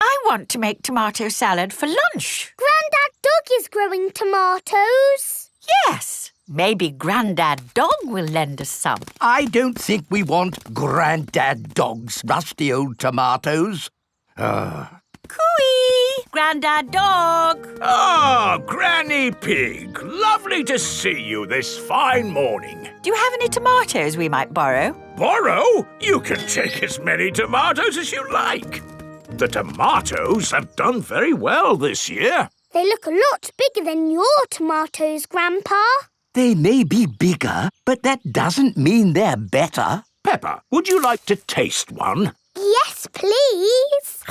I want to make tomato salad for lunch. Grandad Dog is growing tomatoes. Yes. Maybe Grandad Dog will lend us some. I don't think we want Grandad Dog's rusty old tomatoes. Cooey! Grandad Dog! Ah, Granny Pig. Lovely to see you this fine morning. Do you have any tomatoes we might borrow? Borrow? You can take as many tomatoes as you like. The tomatoes have done very well this year. They look a lot bigger than your tomatoes, Grandpa. They may be bigger, but that doesn't mean they're better. Peppa, would you like to taste one? Yes, please.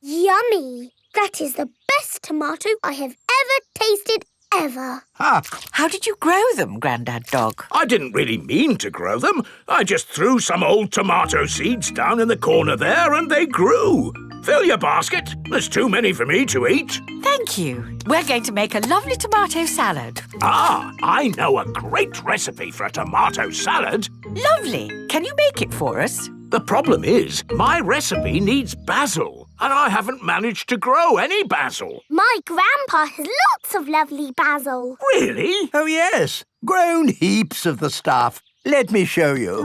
Yummy. That is the best tomato I have ever tasted ever. How did you grow them, Grandad Dog? I didn't really mean to grow them. I just threw some old tomato seeds down in the corner there and they grew. Fill your basket. There's too many for me to eat. Thank you. We're going to make a lovely tomato salad. Ah, I know a great recipe for a tomato salad. Lovely. Can you make it for us? The problem is, my recipe needs basil, and I haven't managed to grow any basil. My grandpa has lots of lovely basil. Really? Oh, yes. Grown heaps of the stuff. Let me show you.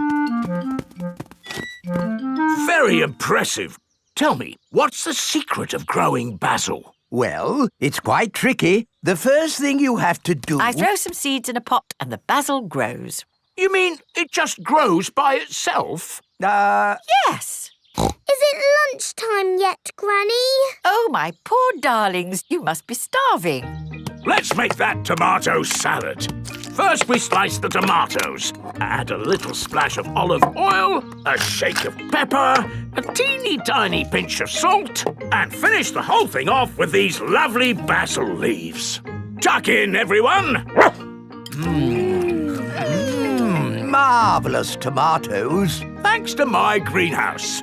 Very impressive. Tell me, what's the secret of growing basil? Well, it's quite tricky. The first thing you have to do... I throw some seeds in a pot and the basil grows. You mean it just grows by itself? Yes. Is it lunchtime yet, Granny? Oh, my poor darlings, you must be starving. Let's make that tomato salad. First, we slice the tomatoes. Add a little splash of olive oil, a shake of pepper, a teeny tiny pinch of salt, and finish the whole thing off with these lovely basil leaves. Tuck in, everyone. Marvellous tomatoes. Thanks to my greenhouse.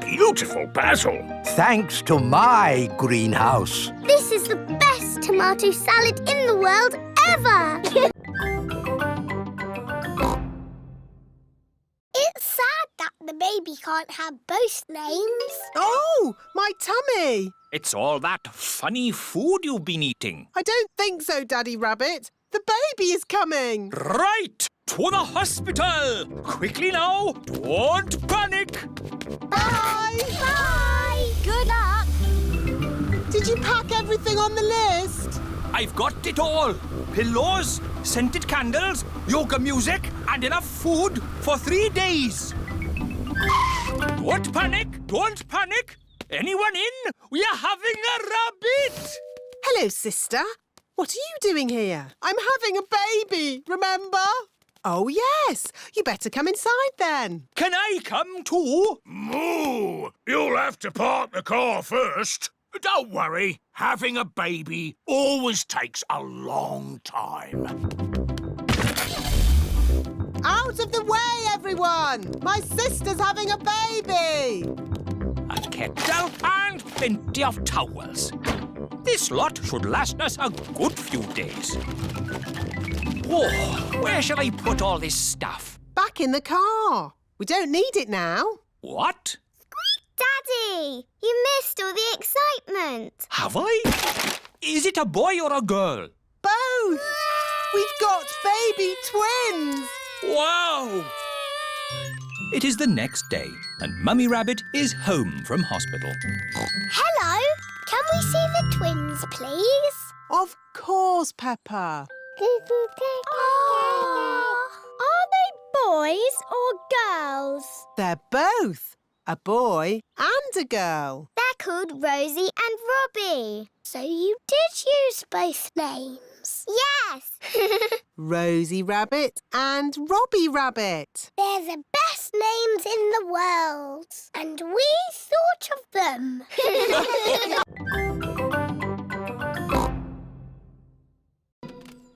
Beautiful basil. Thanks to my greenhouse. This is the best tomato salad in the world ever. It's sad that the baby can't have both names. Oh, my tummy. It's all that funny food you've been eating. I don't think so, Daddy Rabbit. The baby is coming. Right! To the hospital! Quickly now! Don't panic! Bye. Bye. Good luck. Did you pack everything on the list? I've got it all. Pillows, scented candles, yoga music, and enough food for 3 days. Don't panic, don't panic. Anyone in? We are having a rabbit. Hello, sister. What are you doing here? I'm having a baby, remember? Oh, yes. You better come inside then. Can I come too? Moo! You'll have to park the car first. Don't worry. Having a baby always takes a long time. Out of the way, everyone! My sister's having a baby! A kettle and plenty of towels. This lot should last us a good few days. Oh, where shall I put all this stuff? Back in the car. We don't need it now. What? Daddy, you missed all the excitement. Have I? Is it a boy or a girl? Both! We've got baby twins! Wow! It is the next day, and Mummy Rabbit is home from hospital. Hello, can we see the twins, please? Of course, Peppa. Are they boys or girls? They're both. A boy and a girl. They're called Rosie and Robbie. So you did use both names? Yes. Rosie Rabbit and Robbie Rabbit. They're the best names in the world. And we thought of them.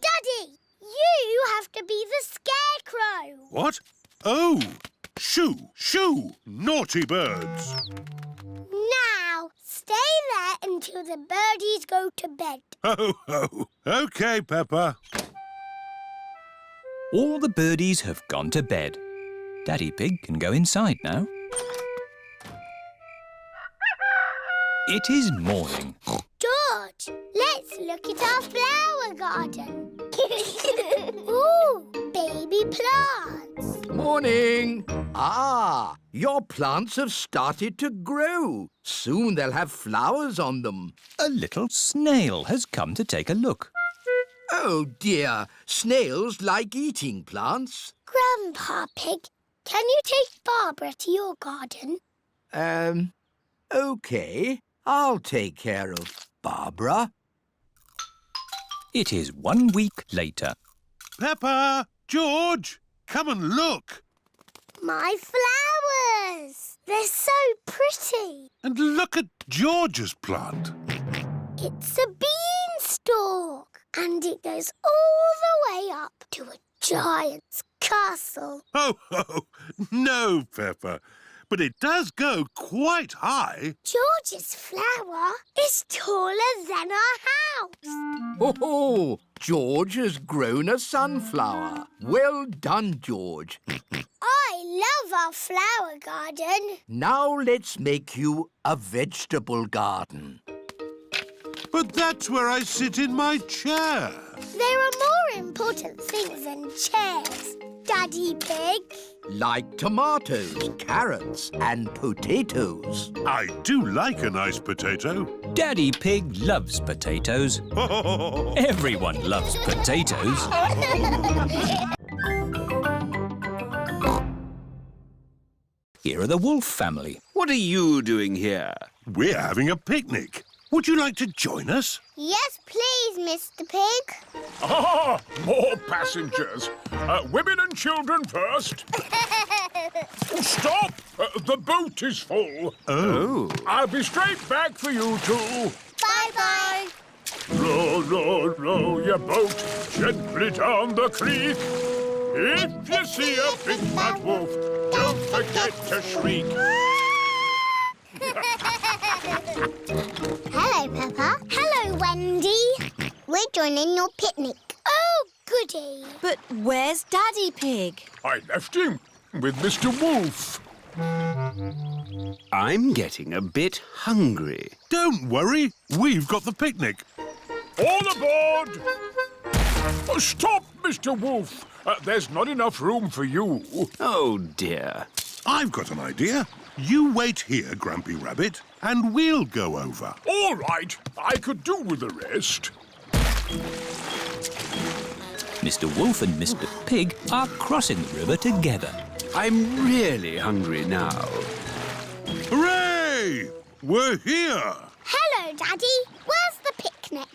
Daddy, you have to be the scarecrow. What? Oh! Shoo! Shoo! Naughty birds! Now, stay there until the birdies go to bed. Ho, ho! OK, Peppa. All the birdies have gone to bed. Daddy Pig can go inside now. It is morning. George, let's look at our flower garden. Ooh, baby plants. Morning. Ah, your plants have started to grow. Soon they'll have flowers on them. A little snail has come to take a look. Oh, dear. Snails like eating plants. Grandpa Pig, can you take Barbara to your garden? OK. I'll take care of Barbara. It is 1 week later. Peppa! George! Come and look! My flowers! They're so pretty. And look at George's plant. It's a beanstalk, and it goes all the way up to a giant's castle. Oh, ho! No, Peppa. But it does go quite high. George's flower is taller than our house. Oh, George has grown a sunflower. Well done, George. I love our flower garden. Now let's make you a vegetable garden. But that's where I sit in my chair. There are more important things than chairs, Daddy Pig. Like tomatoes, carrots and potatoes. I do like a nice potato. Daddy Pig loves potatoes. Everyone loves potatoes. Here are the Wolf family. What are you doing here? We're having a picnic. Would you like to join us? Yes, please, Mr. Pig. Ah, more passengers. Women and children first. Oh, stop! The boat is full. Oh. I'll be straight back for you two. Bye-bye. Row, row, row your boat gently down the creek. If you see a big fat wolf, don't forget to shriek. Hello, Peppa. Hello, Wendy. We're joining your picnic. Oh, goody. But where's Daddy Pig? I left him with Mr. Wolf. I'm getting a bit hungry. Don't worry. We've got the picnic. All aboard! Oh, stop, Mr. Wolf. There's not enough room for you. Oh, dear. I've got an idea. You wait here, Grumpy Rabbit, and we'll go over. All right. I could do with the rest. Mr. Wolf and Mr. Pig are crossing the river together. I'm really hungry now. Hooray! We're here! Hello, Daddy. Where's the picnic?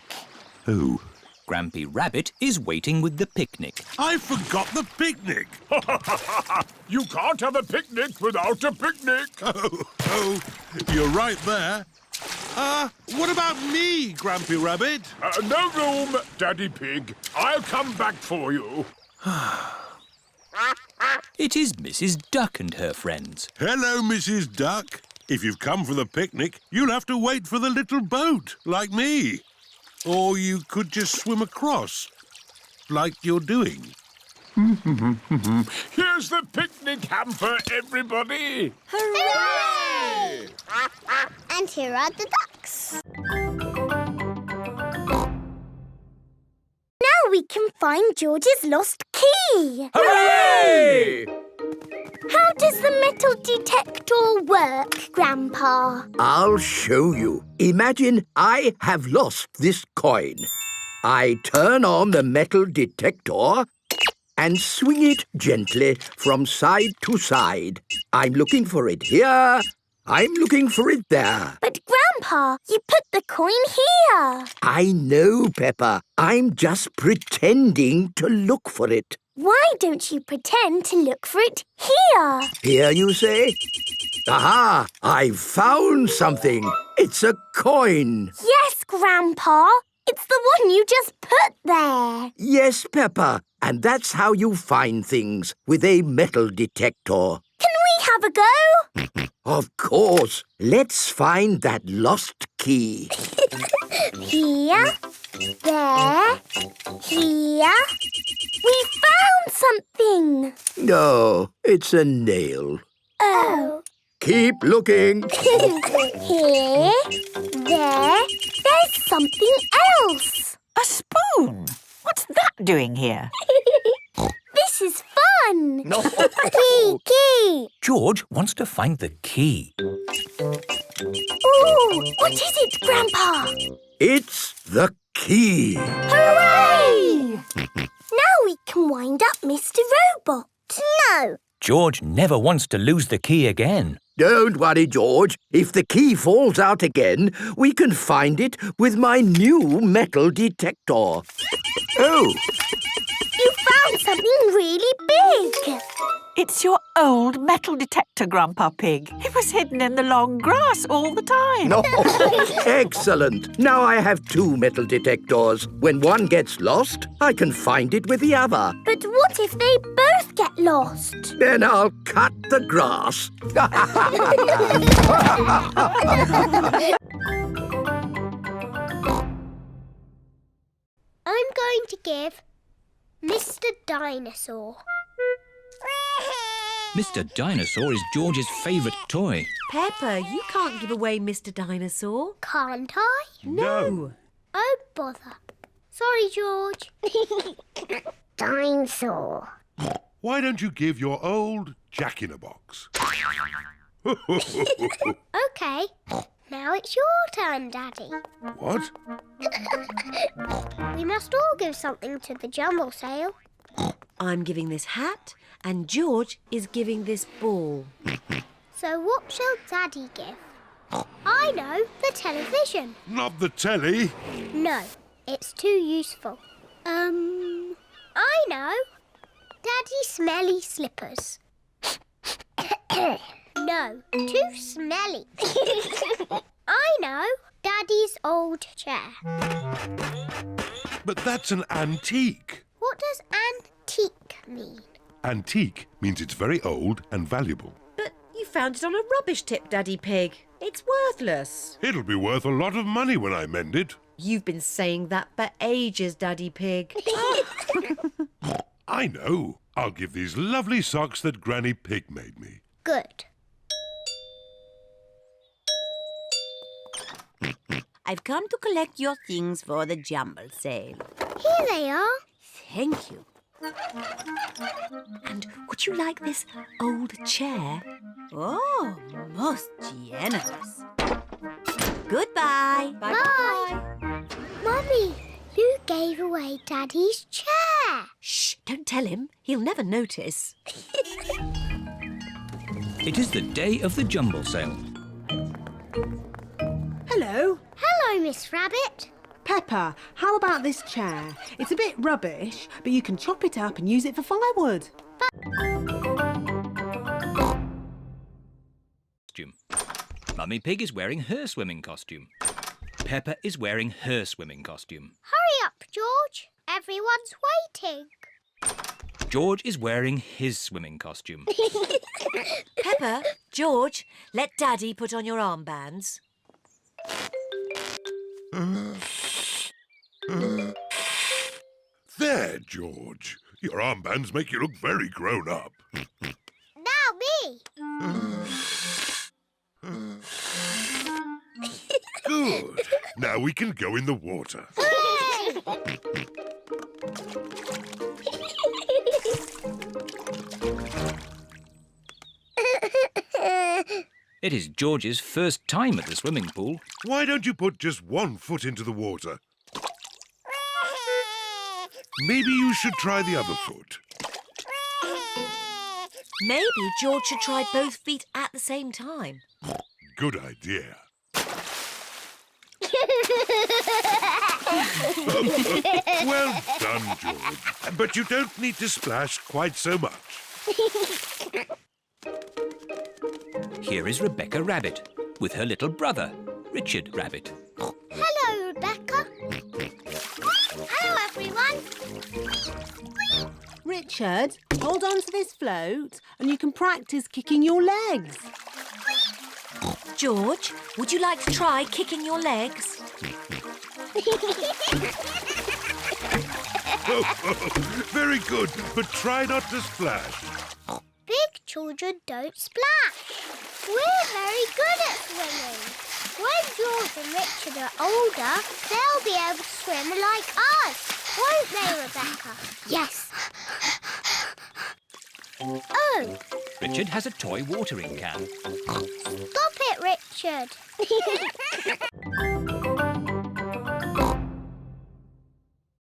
Oh, Grampy Rabbit is waiting with the picnic. I forgot the picnic! You can't have a picnic without a picnic. Oh, you're right there. What about me, Grampy Rabbit? No room, Daddy Pig. I'll come back for you. It is Mrs. Duck and her friends. Hello, Mrs. Duck. If you've come for the picnic, you'll have to wait for the little boat, like me. Or you could just swim across, like you're doing. Here's the picnic hamper, everybody. Hooray! And here are the ducks. Now we can find George's lost key. Hooray! How does the metal detector work, Grandpa? I'll show you. Imagine I have lost this coin. I turn on the metal detector and swing it gently from side to side. I'm looking for it here. I'm looking for it there. But, Grandpa, you put the coin here. I know, Peppa. I'm just pretending to look for it. Why don't you pretend to look for it here? Here, you say? Aha! I've found something. It's a coin. Yes, Grandpa. It's the one you just put there. Yes, Peppa. And that's how you find things, with a metal detector. Can we have a go? Of course. Let's find that lost key. Here, there, here. We found something. No, it's a nail. Oh. Keep looking. Here, there. There's something else. A spoon? What's that doing here? This is fun. No. Key. George wants to find the key. Ooh, what is it, Grandpa? It's the key. Hooray! Now we can wind up Mr. Robot. No. George never wants to lose the key again. Don't worry, George. If the key falls out again, we can find it with my new metal detector. Oh. You found something really big. It's your old metal detector, Grandpa Pig. It was hidden in the long grass all the time. No. Excellent. Now I have two metal detectors. When one gets lost, I can find it with the other. But what if they both get lost? Then I'll cut the grass. I'm going to give Mr. Dinosaur. Mr. Dinosaur is George's favourite toy. Peppa, you can't give away Mr. Dinosaur. Can't I? No. Oh, bother. Sorry, George. Dinosaur. Why don't you give your old Jack-in-a-Box? OK. Now it's your turn, Daddy. What? We must all give something to the Jumble sale. I'm giving this hat and George is giving this ball. So what shall Daddy give? I know, the television. Not the telly. No, it's too useful. I know. Daddy smelly slippers. No, too smelly. I know. Daddy's old chair. But that's an antique. What does antique mean? Antique means it's very old and valuable. But you found it on a rubbish tip, Daddy Pig. It's worthless. It'll be worth a lot of money when I mend it. You've been saying that for ages, Daddy Pig. I know. I'll give these lovely socks that Granny Pig made me. Good. I've come to collect your things for the Jumble sale. Here they are. Thank you. And would you like this old chair? Oh, most generous. Goodbye. Bye. Mummy, Who gave away Daddy's chair? Shh, don't tell him. He'll never notice. It is the day of the Jumble sale. Hello. Hello, Miss Rabbit. Peppa, how about this chair? It's a bit rubbish, but you can chop it up and use it for firewood. Mummy Pig is wearing her swimming costume. Peppa is wearing her swimming costume. Hurry up, George. Everyone's waiting. George is wearing his swimming costume. Peppa, George, let Daddy put on your armbands. There, George. Your armbands make you look very grown up. Now me. Good. Now we can go in the water. It is George's first time at the swimming pool. Why don't you put just one foot into the water? Maybe you should try the other foot. Maybe George should try both feet at the same time. Good idea. Well done, George. But you don't need to splash quite so much. Here is Rebecca Rabbit with her little brother, Richard Rabbit. Hello, Rebecca. Hello, everyone. Richard, hold on to this float and you can practice kicking your legs. George, would you like to try kicking your legs? Very good, but try not to splash. Big children don't splash. We're very good at swimming. When George and Richard are older, they'll be able to swim like us. Won't they, Rebecca? Yes. Oh. Richard has a toy watering can. Stop it, Richard.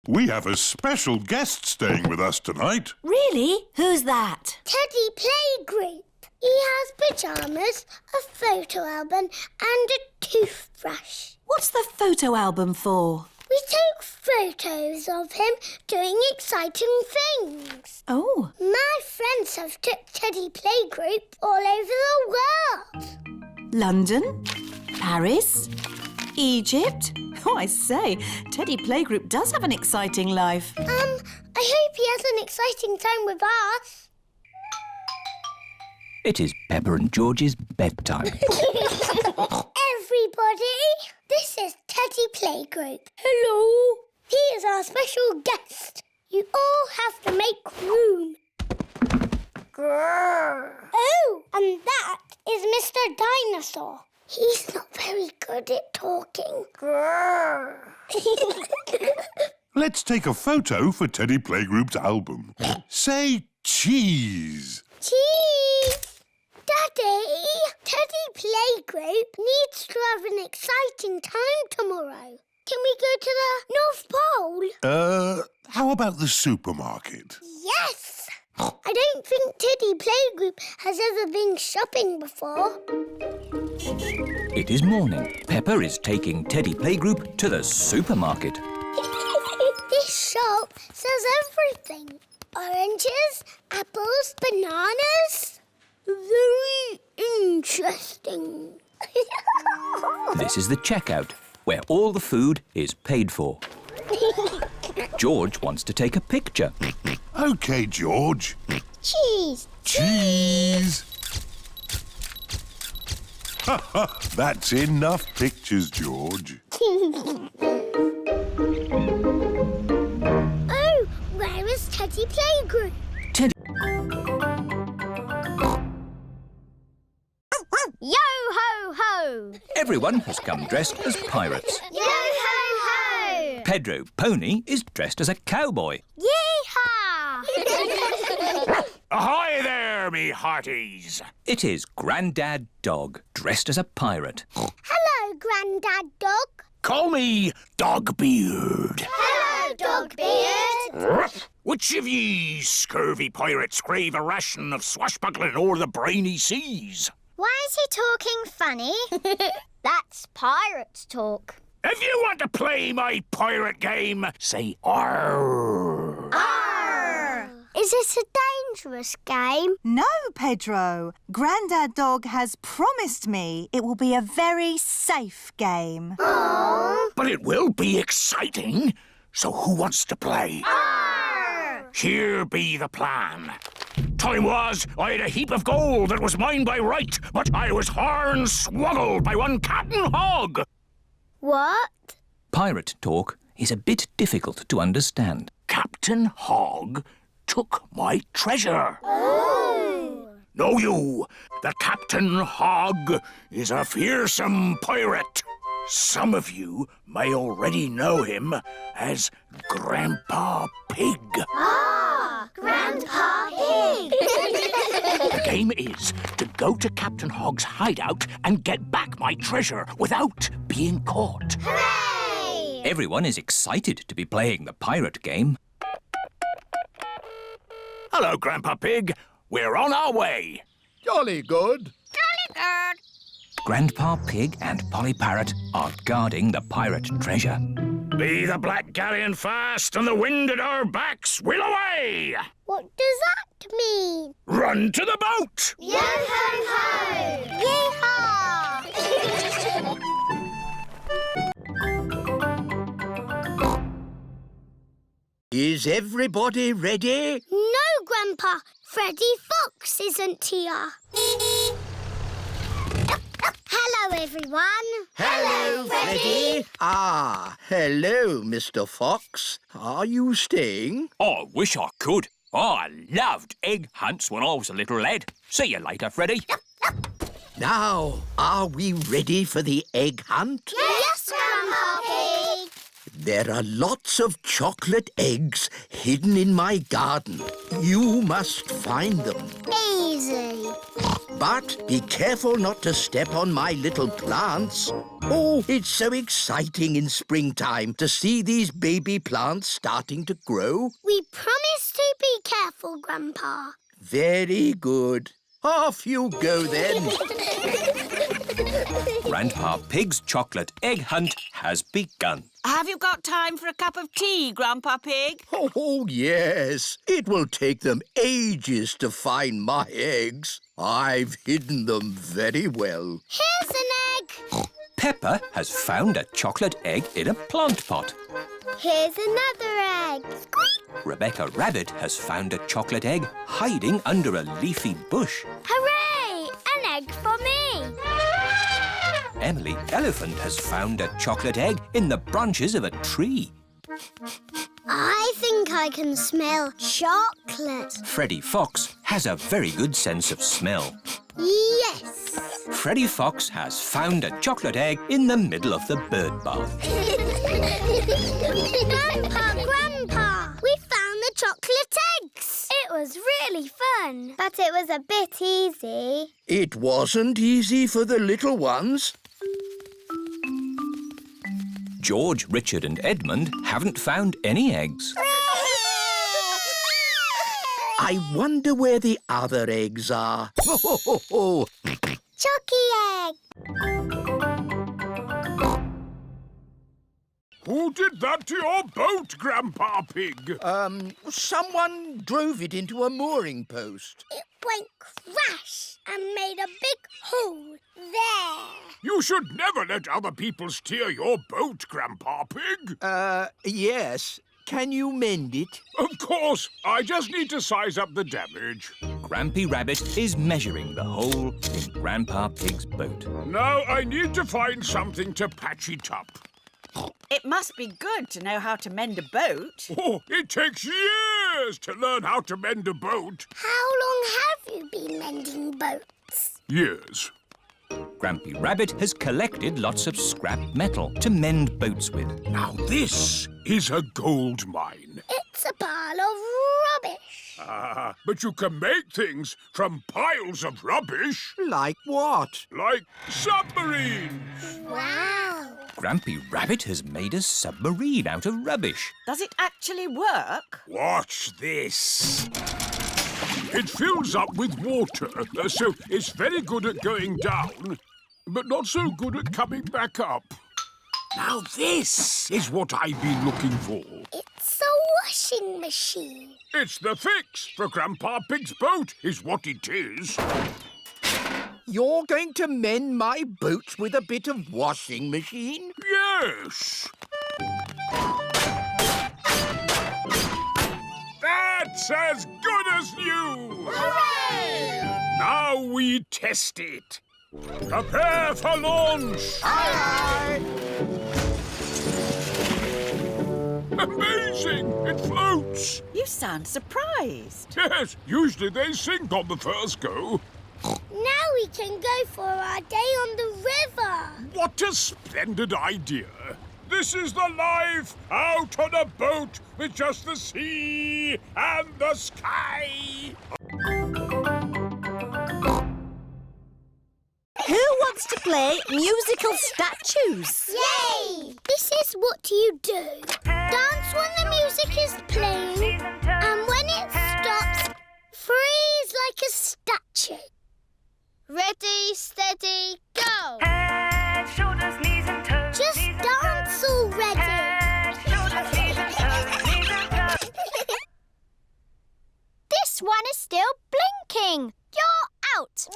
We have a special guest staying with us tonight. Really? Who's that? Teddy Playgroup. He has pyjamas, a photo album and a toothbrush. What's the photo album for? We take photos of him doing exciting things. Oh. My friends have took Teddy Playgroup all over the world. London? Paris? Egypt? Oh, I say, Teddy Playgroup does have an exciting life. I hope he has an exciting time with us. It is Peppa and George's bedtime. Everybody, this is Teddy Playgroup. Hello. He is our special guest. You all have to make room. Grrr. Oh, and that is Mr. Dinosaur. He's not very good at talking. Grrr. Let's take a photo for Teddy Playgroup's album. Say cheese. Cheese. Daddy, Teddy Playgroup needs to have an exciting time tomorrow. Can we go to the North Pole? How about the supermarket? Yes! I don't think Teddy Playgroup has ever been shopping before. It is morning. Peppa is taking Teddy Playgroup to the supermarket. This shop sells everything. Oranges, apples, bananas. Very interesting. This is the checkout, where all the food is paid for. George wants to take a picture. OK, George. Cheese. Cheese. Ha ha! That's enough pictures, George. Oh, where is Teddy Playgroup? Yo-ho-ho! Everyone has come dressed as pirates. Yo-ho-ho! Pedro Pony is dressed as a cowboy. Yeehaw! Ahoy there, me hearties! It is Grandad Dog, dressed as a pirate. Hello, Grandad Dog. Call me Dogbeard. Hello, Dogbeard. Which of ye scurvy pirates crave a ration of swashbuckling o'er the briny seas? Why is he talking funny? That's pirate talk. If you want to play my pirate game, say arr. Arr! Is this a dangerous game? No, Pedro. Grandad Dog has promised me it will be a very safe game. Aww. But it will be exciting. So who wants to play? Arr! Here be the plan. Time was, I had a heap of gold that was mine by right, but I was horn-swoggled by one Captain Hog. What? Pirate talk is a bit difficult to understand. Captain Hog took my treasure. Oh! Know you that Captain Hog is a fearsome pirate? Some of you may already know him as Grandpa Pig. Ah, Grandpa Pig! The game is to go to Captain Hog's hideout and get back my treasure without being caught. Hooray! Everyone is excited to be playing the pirate game. Hello, Grandpa Pig. We're on our way. Jolly good. Jolly good. Grandpa Pig and Polly Parrot are guarding the pirate treasure. Be the black galleon fast and the wind at our backs, we'll away! What does that mean? Run to the boat! Yo-ho-ho! Yee-haw! Is everybody ready? No, Grandpa. Freddy Fox isn't here. Hello, everyone. Hello, Freddy. Ah, hello, Mr. Fox. Are you staying? I wish I could. I loved egg hunts when I was a little lad. See you later, Freddy. Now, are we ready for the egg hunt? Yes, Grandpa Pig. There are lots of chocolate eggs hidden in my garden. You must find them. Easy. But be careful not to step on my little plants. Oh, it's so exciting in springtime to see these baby plants starting to grow. We promise to be careful, Grandpa. Very good. Off you go, then. Grandpa Pig's chocolate egg hunt has begun. Have you got time for a cup of tea, Grandpa Pig? Oh, yes. It will take them ages to find my eggs. I've hidden them very well. Here's an egg. Peppa has found a chocolate egg in a plant pot. Here's another egg. Squeak. Rebecca Rabbit has found a chocolate egg hiding under a leafy bush. Hooray! An egg for me. Emily Elephant has found a chocolate egg in the branches of a tree. I think I can smell chocolate. Freddie Fox has a very good sense of smell. Yes. Freddie Fox has found a chocolate egg in the middle of the bird bath. Grandpa, we found the chocolate eggs. It was really fun, but it was a bit easy. It wasn't easy for the little ones. George, Richard and Edmund haven't found any eggs. I wonder where the other eggs are. Ho, ho, ho, ho. Chucky egg. Who did that to your boat, Grandpa Pig? Someone drove it into a mooring post. It went crash and made a big hole there. You should never let other people steer your boat, Grandpa Pig. Yes. Can you mend it? Of course. I just need to size up the damage. Grampy Rabbit is measuring the hole in Grandpa Pig's boat. Now I need to find something to patch it up. It must be good to know how to mend a boat. Oh, it takes years to learn how to mend a boat. How long have you been mending boats? Years. Grampy Rabbit has collected lots of scrap metal to mend boats with. Now this is a gold mine. It's a pile of rubbish. Ah, but you can make things from piles of rubbish. Like what? Like submarines. Wow. Grampy Rabbit has made a submarine out of rubbish. Does it actually work? Watch this. It fills up with water, so it's very good at going down, but not so good at coming back up. Now this is what I've been looking for. It's a washing machine. It's the fix for Grandpa Pig's boat, is what it is. You're going to mend my boat with a bit of washing machine? Yes. That's as good as new! Hooray! Now we test it. Prepare for launch! Aye, Amazing! It floats! You sound surprised. Yes, usually they sink on the first go. Now we can go for our day on the river. What a splendid idea! This is the life out on a boat with just the sea and the sky! Who wants to play musical statues? Yay! This is what you do. Dance when the music is playing, and when it stops, freeze like a statue. Ready, steady, go! Head, shoulders, knees and toes. Just dance already. Head, shoulders, knees and toes. Knees and toes. This one is still blinking. You're out.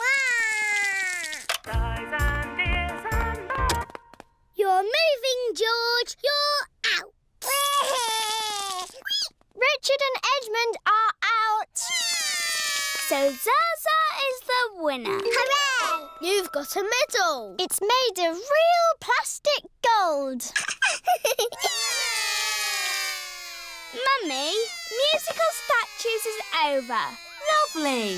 Eyes and ears and mouth. You're moving, George. You're out. Richard and Edmund are out. So Zaza is the winner. Hooray! You've got a medal. It's made of real plastic gold. Mummy, musical statues is over. Lovely.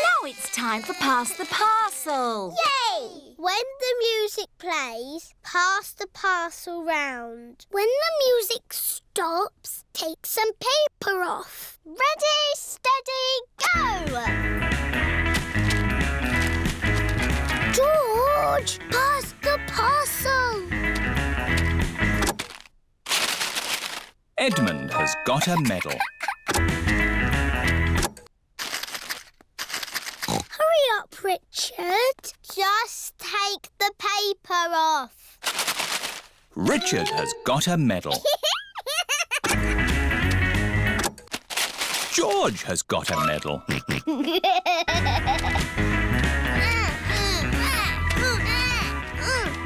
Now it's time for Pass the Parcel. Yay! When the music plays, pass the parcel round. When the music stops, take some paper off. Ready, steady, go! George, pass the parcel. Edmund has got a medal. Hurry up, Richard. Just take the paper off. Richard has got a medal. George has got a medal.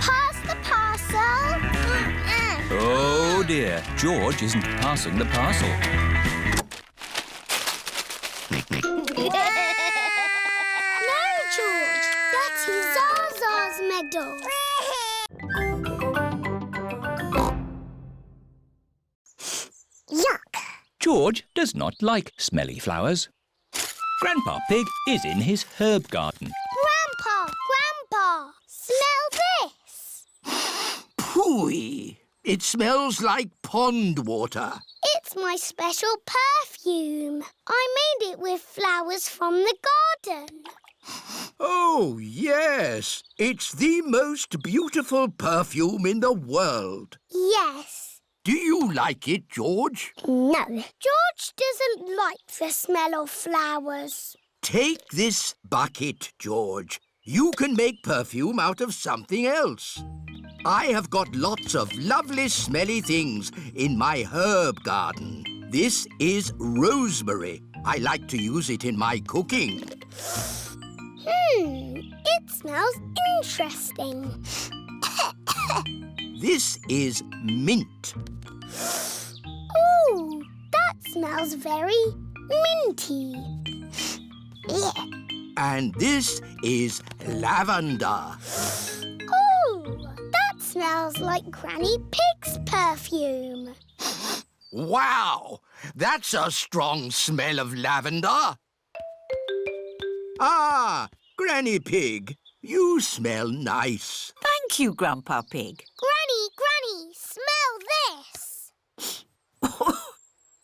Pass the parcel. Oh dear, George isn't passing the parcel. No, George. That is Zaza's medal. Yuck. George does not like smelly flowers. Grandpa Pig is in his herb garden. Grandpa, smell this. Pooey! It smells like pond water. It's my special perfume. I made it with flowers from the garden. Oh, yes. It's the most beautiful perfume in the world. Yes. Do you like it, George? No. George doesn't like the smell of flowers. Take this bucket, George. You can make perfume out of something else. I have got lots of lovely smelly things in my herb garden. This is rosemary. I like to use it in my cooking. It smells interesting. This is mint. Ooh, that smells very minty. Yeah. And this is lavender. Ooh, that smells like Granny Pig's perfume. Wow! That's a strong smell of lavender. Ah, Granny Pig, you smell nice. Thank you, Grandpa Pig. Granny, smell this.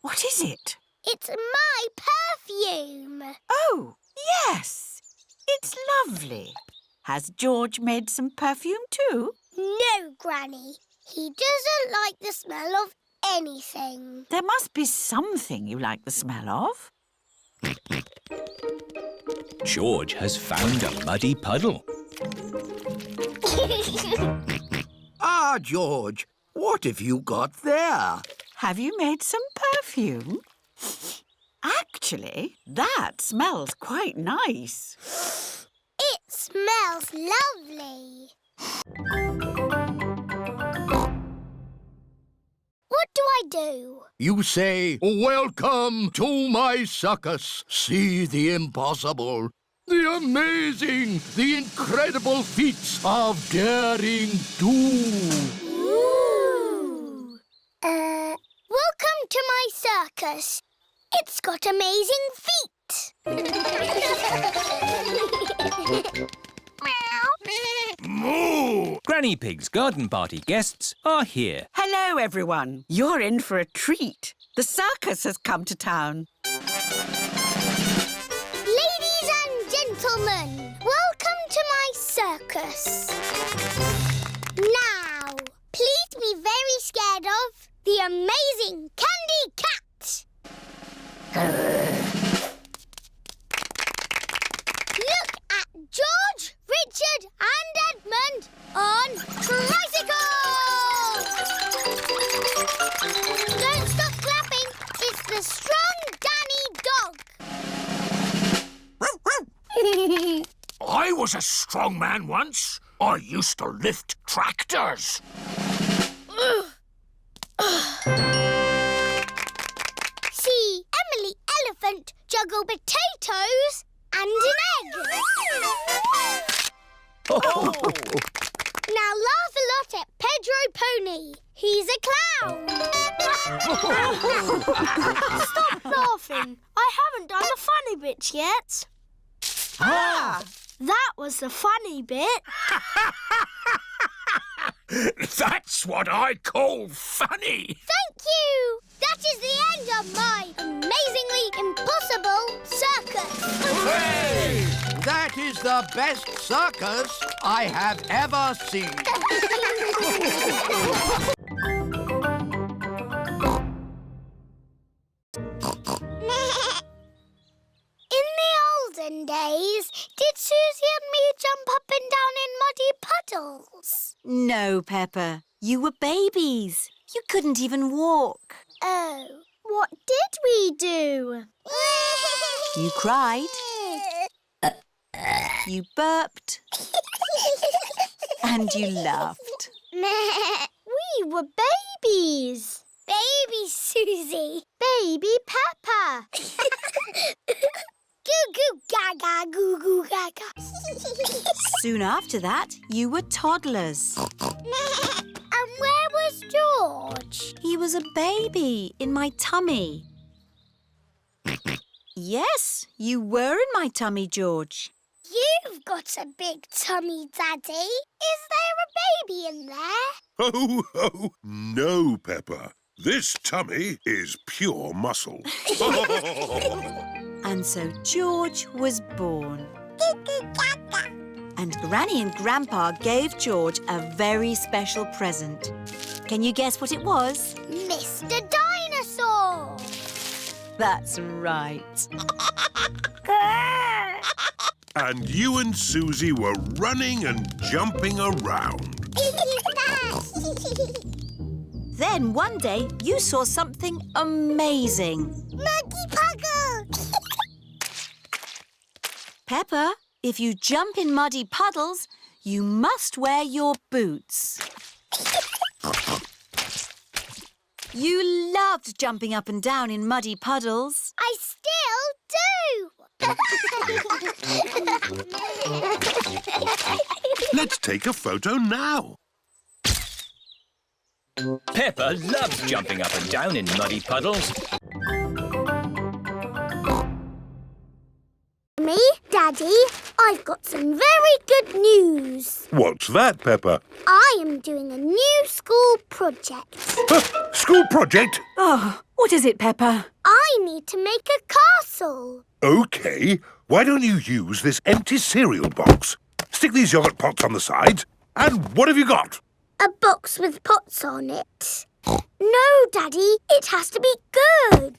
What is it? It's my perfume. Oh, yes. It's lovely. Has George made some perfume too? No, Granny. He doesn't like the smell of anything. There must be something you like the smell of. George has found a muddy puddle. Ah, George, what have you got there? Have you made some perfume? Actually, that smells quite nice. It smells lovely. What do I do? You say, "Welcome to my circus. See the impossible, the amazing, the incredible feats of daring do." Ooh. Welcome to my circus. It's got amazing feet. Moo! Granny Pig's garden party guests are here. Hello, everyone. You're in for a treat. The circus has come to town. Ladies and gentlemen, welcome to my circus. Now, please be very scared of the amazing Candy Cat. Look at George, Richard and Edmund on tricycles! Don't stop clapping. It's the strong Danny dog. I was a strong man once. I used to lift tractors. See Emily Elephant juggle potatoes and an egg. Now laugh a lot at Pedro Pony. He's a clown. Stop laughing. I haven't done the funny bits yet. That was the funny bit. That's what I call funny. Thank you. That is the end of my amazingly impossible circus. Hooray! That is the best circus I have ever seen. In the olden days, did Suzy and me jump up and down in muddy puddles? No, Peppa. You were babies. You couldn't even walk. Oh, what did we do? You cried. You burped. And you laughed. We were babies. Baby Suzy. Baby Peppa. Goo goo gaga, goo goo gaga. Soon after that, you were toddlers. And where was George? He was a baby in my tummy. Yes, you were in my tummy, George. You've got a big tummy, Daddy. Is there a baby in there? Ho, ho! No, Peppa. This tummy is pure muscle. And so George was born. And Granny and Grandpa gave George a very special present. Can you guess what it was? Mr. Dinosaur. That's right. And you and Suzy were running and jumping around. Then one day you saw something amazing. Monkey Puggle. Peppa, if you jump in muddy puddles, you must wear your boots. You loved jumping up and down in muddy puddles. I still do. Let's take a photo now. Peppa loves jumping up and down in muddy puddles. Me, Daddy, I've got some very good news. What's that, Peppa? I am doing a new school project. School project? Oh, what is it, Peppa? I need to make a castle. OK. Why don't you use this empty cereal box? Stick these yogurt pots on the sides. And what have you got? A box with pots on it. No, Daddy, it has to be good.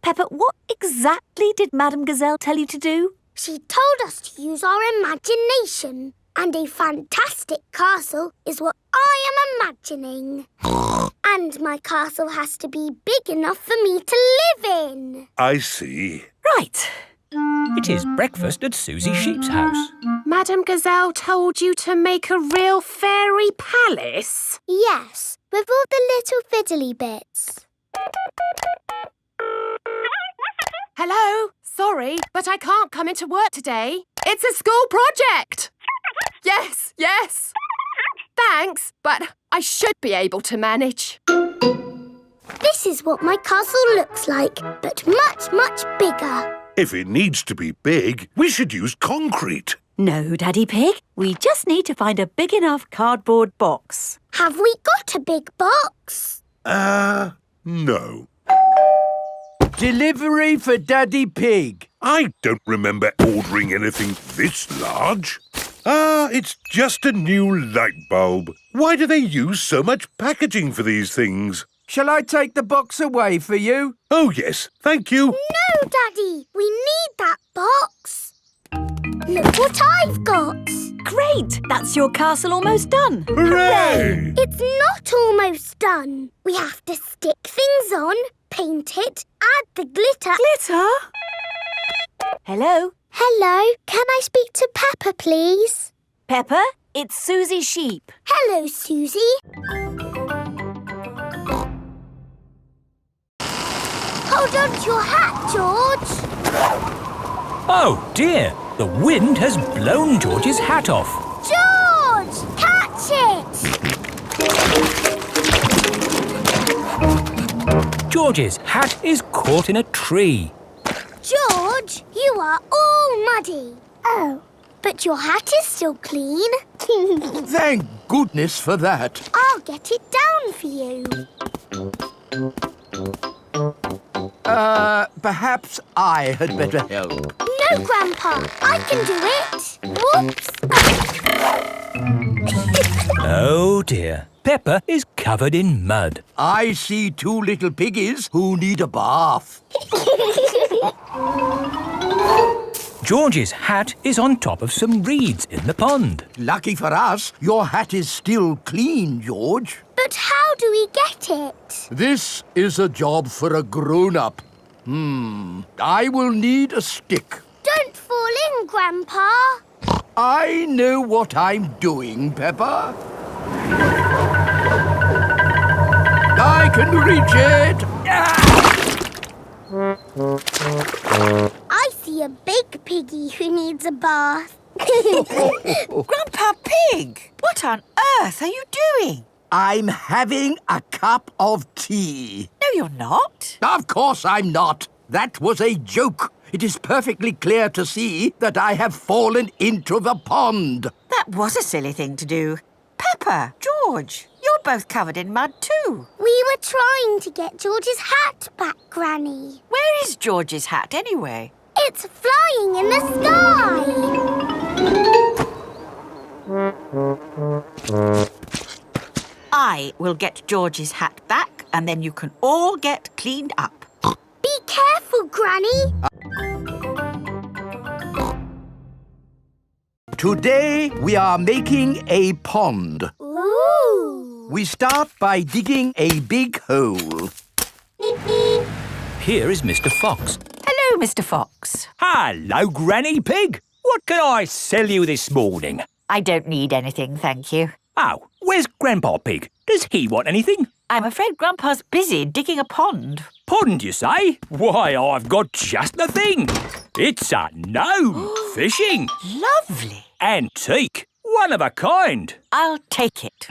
Peppa, what exactly did Madame Gazelle tell you to do? She told us to use our imagination. And a fantastic castle is what I am imagining. And my castle has to be big enough for me to live in. I see. Right. It is breakfast at Suzy Sheep's house. Madame Gazelle told you to make a real fairy palace? Yes, with all the little fiddly bits. Hello? Sorry, but I can't come into work today. It's a school project. Yes, yes. Thanks, but I should be able to manage. This is what my castle looks like, but much, much bigger. If it needs to be big, we should use concrete. No, Daddy Pig. We just need to find a big enough cardboard box. Have we got a big box? No. Delivery for Daddy Pig. I don't remember ordering anything this large. It's just a new light bulb. Why do they use so much packaging for these things? Shall I take the box away for you? Oh, yes, thank you. No, Daddy, we need that box. Look what I've got. Great! That's your castle almost done. Hooray! It's not almost done. We have to stick things on, paint it, add the glitter. Glitter? Hello? Hello, can I speak to Peppa, please? Peppa, it's Suzy Sheep. Hello, Suzy. Hold on to your hat, George. Oh, dear. The wind has blown George's hat off. George, catch it. George's hat is caught in a tree. George, you are all muddy. Oh, but your hat is still clean. Thank goodness for that. I'll get it down for you. Perhaps I had better help. No, Grandpa, I can do it. Whoops. Oh, dear. Peppa is covered in mud. I see two little piggies who need a bath. George's hat is on top of some reeds in the pond. Lucky for us, your hat is still clean, George. But how do we get it? This is a job for a grown-up. I will need a stick. Don't fall in, Grandpa. I know what I'm doing, Peppa. I can reach it. I see a big piggy who needs a bath. Grandpa Pig, what on earth are you doing? I'm having a cup of tea. No, you're not. Of course I'm not. That was a joke. It is perfectly clear to see that I have fallen into the pond. That was a silly thing to do. Peppa, George, you're both covered in mud too. We were trying to get George's hat back, Granny. Where is George's hat anyway? It's flying in the sky. I will get George's hat back and then you can all get cleaned up. Be careful, Granny. Today we are making a pond. Ooh. We start by digging a big hole. Here is Mr. Fox. Hello, Mr. Fox. Hello, Granny Pig. What can I sell you this morning? I don't need anything, thank you. Oh, where's Grandpa Pig? Does he want anything? I'm afraid Grandpa's busy digging a pond. Pond, you say? Why, I've got just the thing. It's a gnome fishing. Lovely. Antique. One of a kind. I'll take it.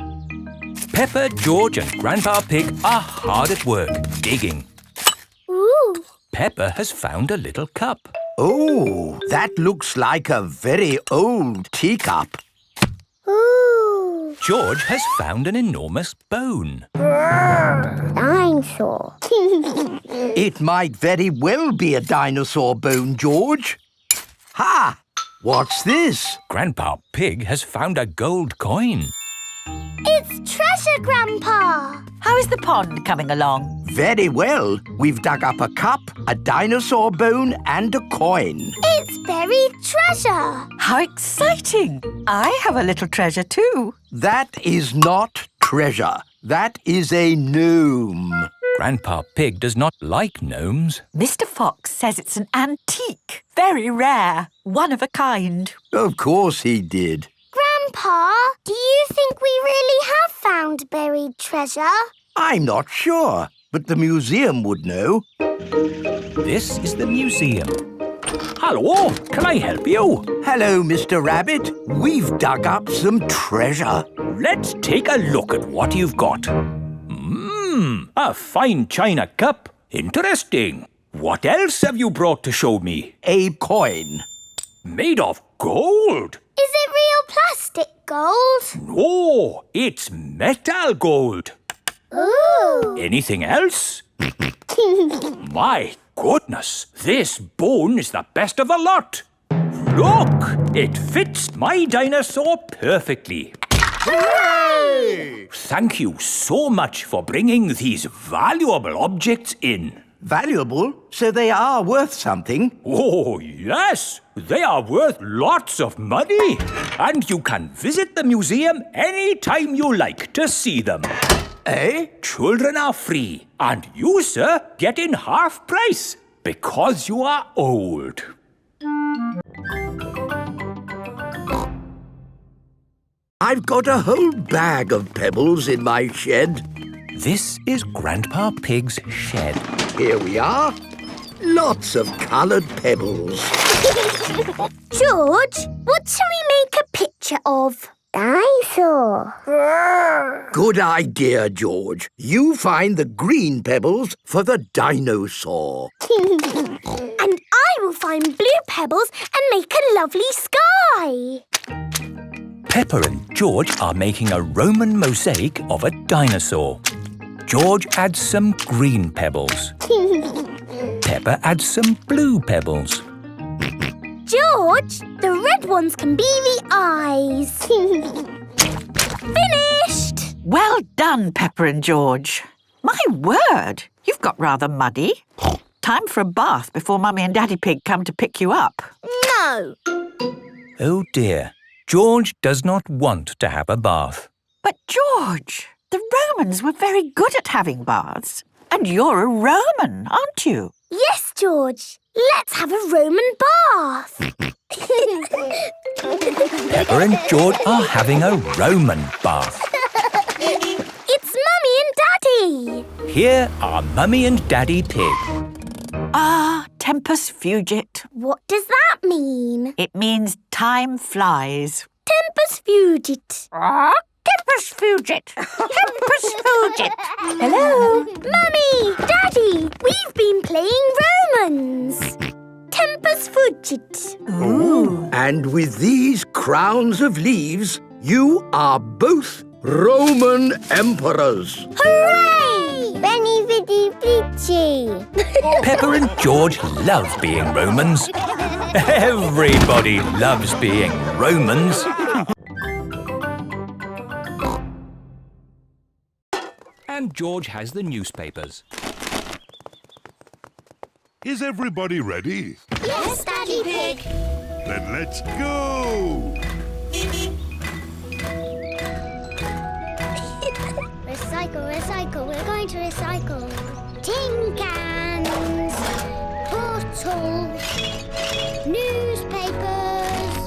Peppa, George and Grandpa Pig are hard at work, digging. Ooh. Peppa has found a little cup. Oh, that looks like a very old teacup. Ooh. George has found an enormous bone. Dinosaur. It might very well be a dinosaur bone, George. Ha! What's this? Grandpa Pig has found a gold coin. It's treasure, Grandpa. How is the pond coming along? Very well. We've dug up a cup, a dinosaur bone and a coin. It's buried treasure. How exciting! I have a little treasure too. That is not treasure. That is a gnome. Grandpa Pig does not like gnomes. Mr. Fox says it's an antique, very rare, one of a kind. Of course he did. Grandpa, do you think we really have found buried treasure? I'm not sure, but the museum would know. This is the museum. Hello, can I help you? Hello, Mr. Rabbit. We've dug up some treasure. Let's take a look at what you've got. A fine china cup. Interesting. What else have you brought to show me? A coin. Made of gold? Is it real plastic gold? No, it's metal gold. Ooh. Anything else? My goodness, this bone is the best of the lot. Look, it fits my dinosaur perfectly. Hooray! Thank you so much for bringing these valuable objects in. Valuable? So they are worth something? Oh, yes. They are worth lots of money. And you can visit the museum any time you like to see them. Eh? Children are free. And you, sir, get in half price because you are old. I've got a whole bag of pebbles in my shed. This is Grandpa Pig's shed. Here we are. Lots of coloured pebbles. George, what shall we make a picture of? Dinosaur. Good idea, George. You find the green pebbles for the dinosaur. And I will find blue pebbles and make a lovely sky. Peppa and George are making a Roman mosaic of a dinosaur. George adds some green pebbles. Peppa adds some blue pebbles. George, the red ones can be the eyes. Finished! Well done, Peppa and George. My word, you've got rather muddy. Time for a bath before Mummy and Daddy Pig come to pick you up. No. Oh dear, George does not want to have a bath. But George, the Romans were very good at having baths. And you're a Roman, aren't you? Yes, George. Let's have a Roman bath. Peppa and George are having a Roman bath. It's Mummy and Daddy. Here are Mummy and Daddy Pig. Ah, tempus fugit. What does that mean? It means time flies. Tempus fugit. Tempus fugit. Tempus fugit. Hello? Mummy, Daddy, we've been playing Romans. Tempus fugit. Ooh. And with these crowns of leaves, you are both Roman emperors. Hooray! Benny Viddy Vici. Peppa and George love being Romans. Everybody loves being Romans. And George has the newspapers. Is everybody ready? Yes, Daddy Pig. Then let's go! Recycle, recycle, we're going to recycle. Tin cans, bottles, newspapers.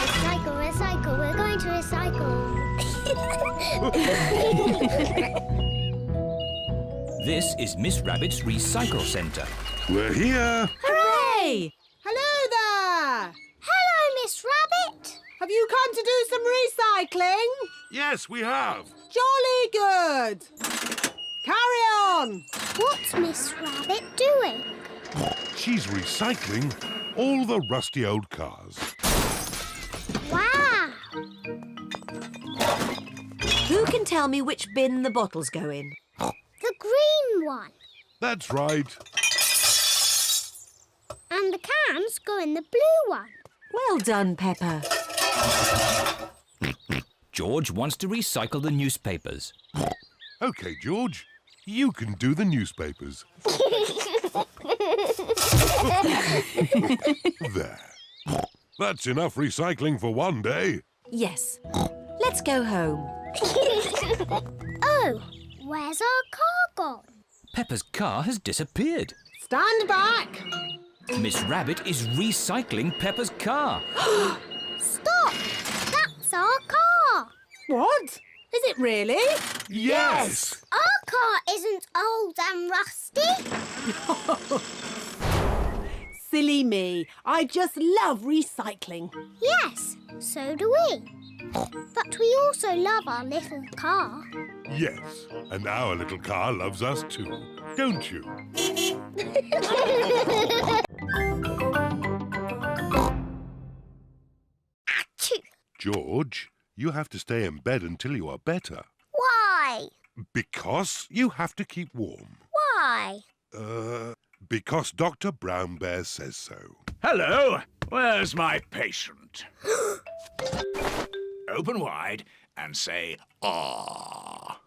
Recycle, recycle, we're going to recycle. This is Miss Rabbit's recycle centre. We're here. Hooray! Hello there! Hello, Miss Rabbit. Have you come to do some recycling? Yes, we have. Jolly good! Carry on! What's Miss Rabbit doing? She's recycling all the rusty old cars. Wow! Who can tell me which bin the bottles go in? The green one. That's right. And and the cans go in the blue one. Well done, Peppa. George wants to recycle the newspapers. OK, George, you can do the newspapers. There. That's enough recycling for one day. Yes. Let's go home. Oh, where's our car gone? Peppa's car has disappeared. Stand back! Miss Rabbit is recycling Peppa's car. Stop! That's our car! What? Is it really? Yes! Our car isn't old and rusty. Silly me. I just love recycling. Yes, so do we. But we also love our little car. Yes, and our little car loves us too, don't you? Achoo! George, you have to stay in bed until you are better. Why? Because you have to keep warm. Why? Because Dr. Brown Bear says so. Hello, where's my patient? Open wide and say, "Ah."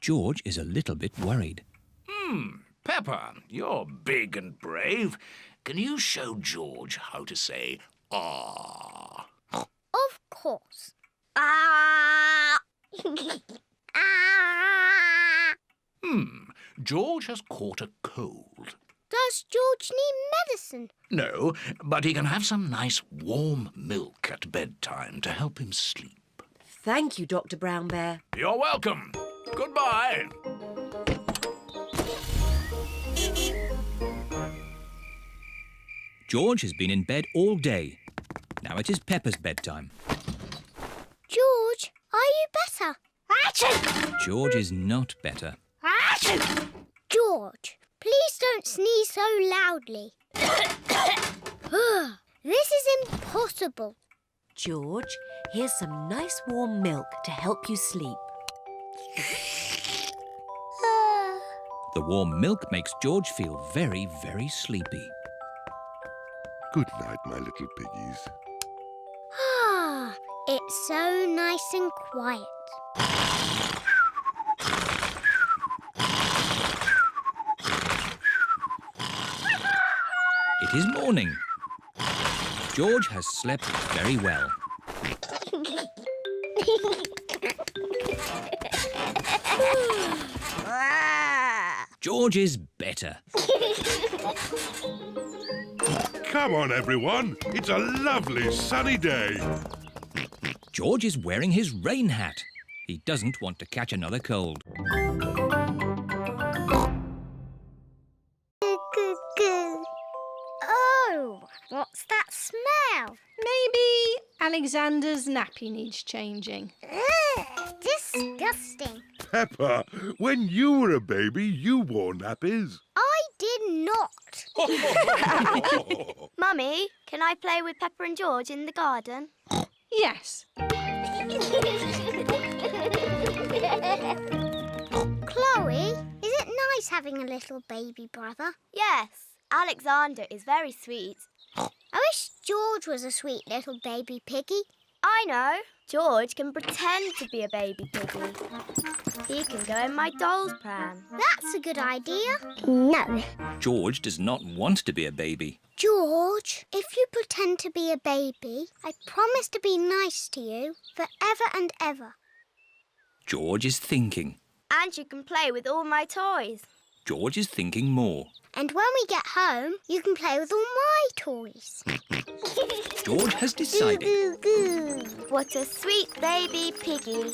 George is a little bit worried. Peppa, you're big and brave. Can you show George how to say, "Ah"? Of course. Ah! Ah! George has caught a cold. Does George need medicine? No, but he can have some nice warm milk at bedtime to help him sleep. Thank you, Dr. Brown Bear. You're welcome. Goodbye. George has been in bed all day. Now it is Peppa's bedtime. George, are you better? Achoo! George is not better. Achoo! George, please don't sneeze so loudly. This is impossible. George, here's some nice warm milk to help you sleep. The warm milk makes George feel very, very sleepy. Good night, my little piggies. Ah, it's so nice and quiet. It is morning. George has slept very well. George is better. Come on, everyone. It's a lovely sunny day. George is wearing his rain hat. He doesn't want to catch another cold. Oh, what's that smell? Maybe Alexander's nappy needs changing. Ugh, disgusting. Peppa, when you were a baby, you wore nappies. I did not. Mummy, can I play with Peppa and George in the garden? Yes. Chloe, is it nice having a little baby brother? Yes, Alexander is very sweet. I wish George was a sweet little baby piggy. I know. George can pretend to be a baby piggy. He can go in my doll's pram. That's a good idea. No. George does not want to be a baby. George, if you pretend to be a baby, I promise to be nice to you forever and ever. George is thinking. And you can play with all my toys. George is thinking more. And when we get home, you can play with all my toys. George has decided. Goo, goo, goo. What a sweet baby piggy.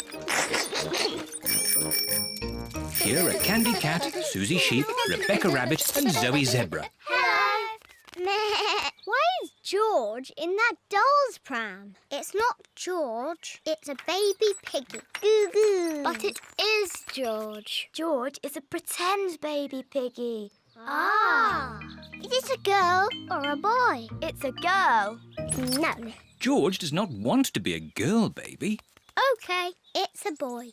Here are Candy Cat, Suzy Sheep, Rebecca Rabbit and Zoe Zebra. Hello. Meh. Why is George in that doll's pram? It's not George, it's a baby piggy. Goo goo. But it is George. George is a pretend baby piggy. Ah. Is it a girl or a boy? It's a girl. No. George does not want to be a girl baby. OK, it's a boy.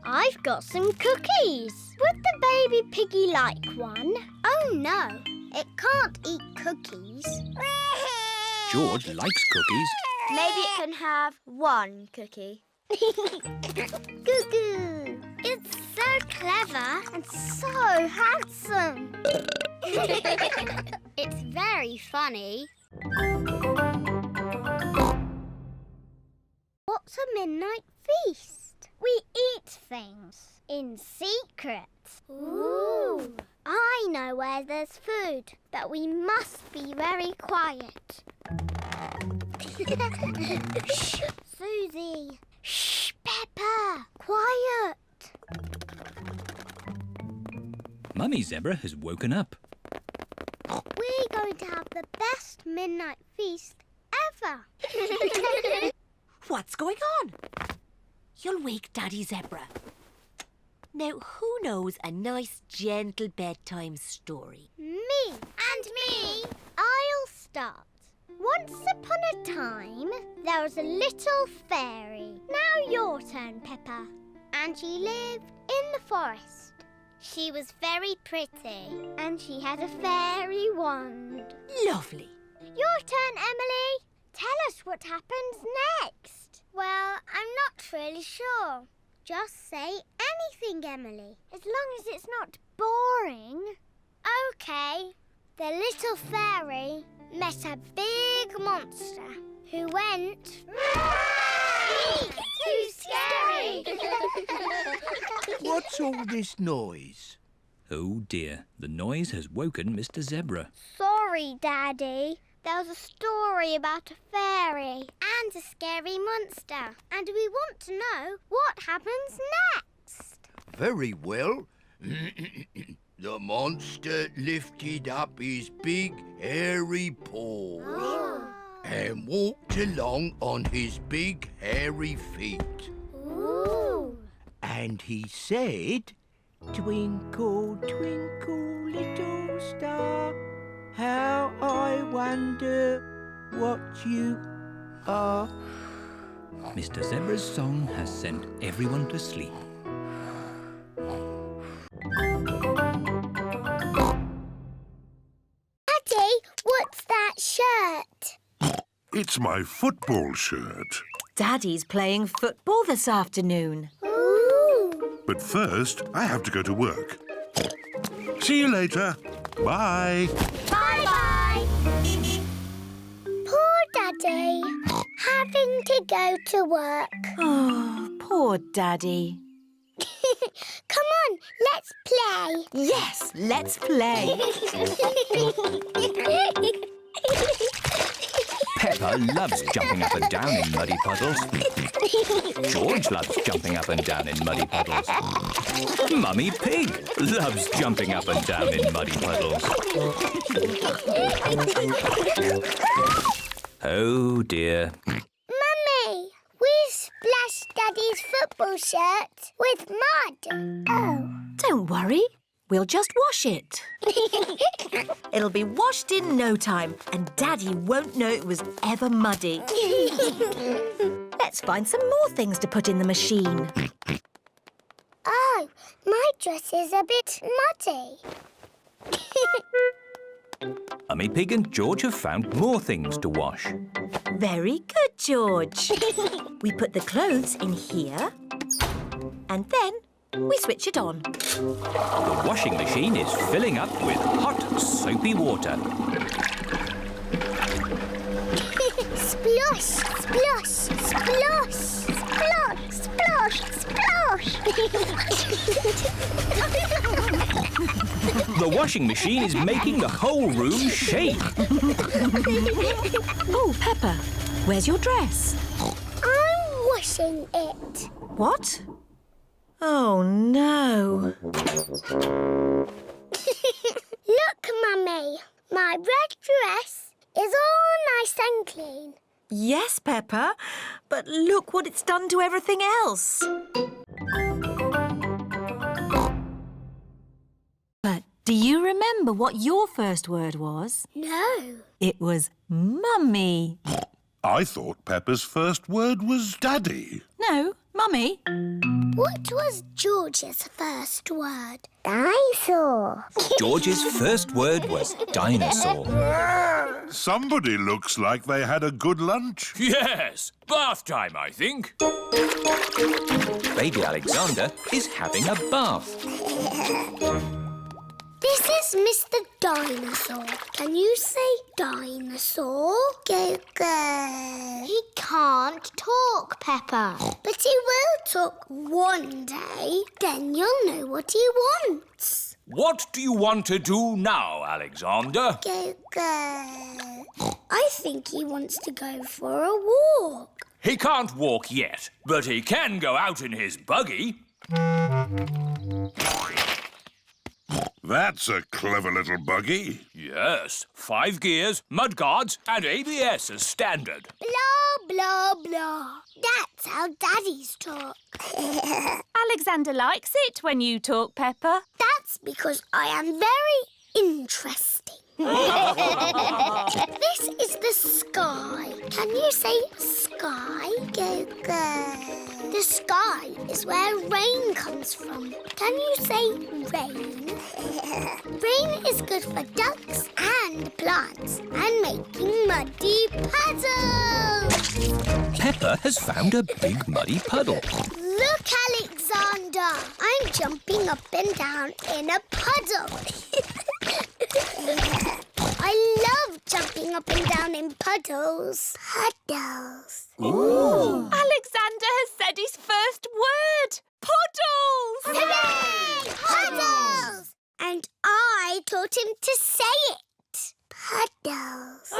I've got some cookies. Would the baby piggy like one? Oh, no. It can't eat cookies. George likes cookies. Maybe it can have one cookie. Goo-goo! It's so clever and so handsome. It's very funny. What's a midnight feast? We eat things in secret. Ooh! I know where there's food, but we must be very quiet. Shh, Suzy. Shh, Peppa. Quiet. Mummy Zebra has woken up. We're going to have the best midnight feast ever. What's going on? You'll wake Daddy Zebra. Now, who knows a nice, gentle bedtime story? Me. And me. I'll start. Once upon a time, there was a little fairy. Now your turn, Peppa. And she lived in the forest. She was very pretty, and she had a fairy wand. Lovely. Your turn, Emily. Tell us what happens next. Well, I'm not really sure. Just say anything, Emily, as long as it's not boring. OK. The little fairy met a big monster who went... Too scary! What's all this noise? Oh dear, the noise has woken Mr. Zebra. Sorry, Daddy. There was a story about a fairy and a scary monster, and we want to know what happens next. Very well. The monster lifted up his big, hairy paws and walked along on his big, hairy feet. Ooh. And he said, "Twinkle, twinkle, little star, how I wonder what you are." Mr. Zebra's song has sent everyone to sleep. Daddy, what's that shirt? It's my football shirt. Daddy's playing football this afternoon. Ooh. But first, I have to go to work. See you later. Bye. Bye-bye. Poor Daddy, having to go to work. Oh, poor Daddy. Come on, let's play. Yes, let's play. Peppa loves jumping up and down in muddy puddles. George loves jumping up and down in muddy puddles. Mummy Pig loves jumping up and down in muddy puddles. Oh dear. Mummy, we splashed Daddy's football shirt with mud. Oh. Don't worry, we'll just wash it. It'll be washed in no time, and Daddy won't know it was ever muddy. Let's find some more things to put in the machine. Oh, my dress is a bit muddy. Mummy Pig and George have found more things to wash. Very good, George. We put the clothes in here, and then we switch it on. The washing machine is filling up with hot, soapy water. Splosh, splosh, splosh, splosh, splosh, splosh. The washing machine is making the whole room shake. Oh, Peppa, where's your dress? I'm washing it. What? Oh, no. Look, Mummy. My red dress is all nice and clean. Yes, Peppa, but look what it's done to everything else. But do you remember what your first word was? No. It was Mummy. I thought Peppa's first word was Daddy. No, Mummy? What was George's first word? Dinosaur. George's first word was dinosaur. Somebody looks like they had a good lunch. Yes, bath time, I think. Baby Alexander is having a bath. This is Mr. Dinosaur. Can you say dinosaur? Go, go. He can't talk, Peppa. But he will talk one day. Then you'll know what he wants. What do you want to do now, Alexander? Go, go. I think he wants to go for a walk. He can't walk yet, but he can go out in his buggy. That's a clever little buggy. Yes, 5 gears, mudguards and ABS as standard. Blah, blah, blah. That's how daddies talk. Alexander likes it when you talk, Peppa. That's because I am very interesting. This is the sky. Can you say sky? Go, go. The sky is where rain comes from. Can you say rain? Rain is good for ducks and plants and making muddy puddles. Peppa has found a big muddy puddle. Look, Alexander. I'm jumping up and down in a puddle. I love jumping up and down in puddles. Puddles. Ooh. Alexander has said his first word. Puddles! Hooray! Puddles! And I taught him to say it. Puddles.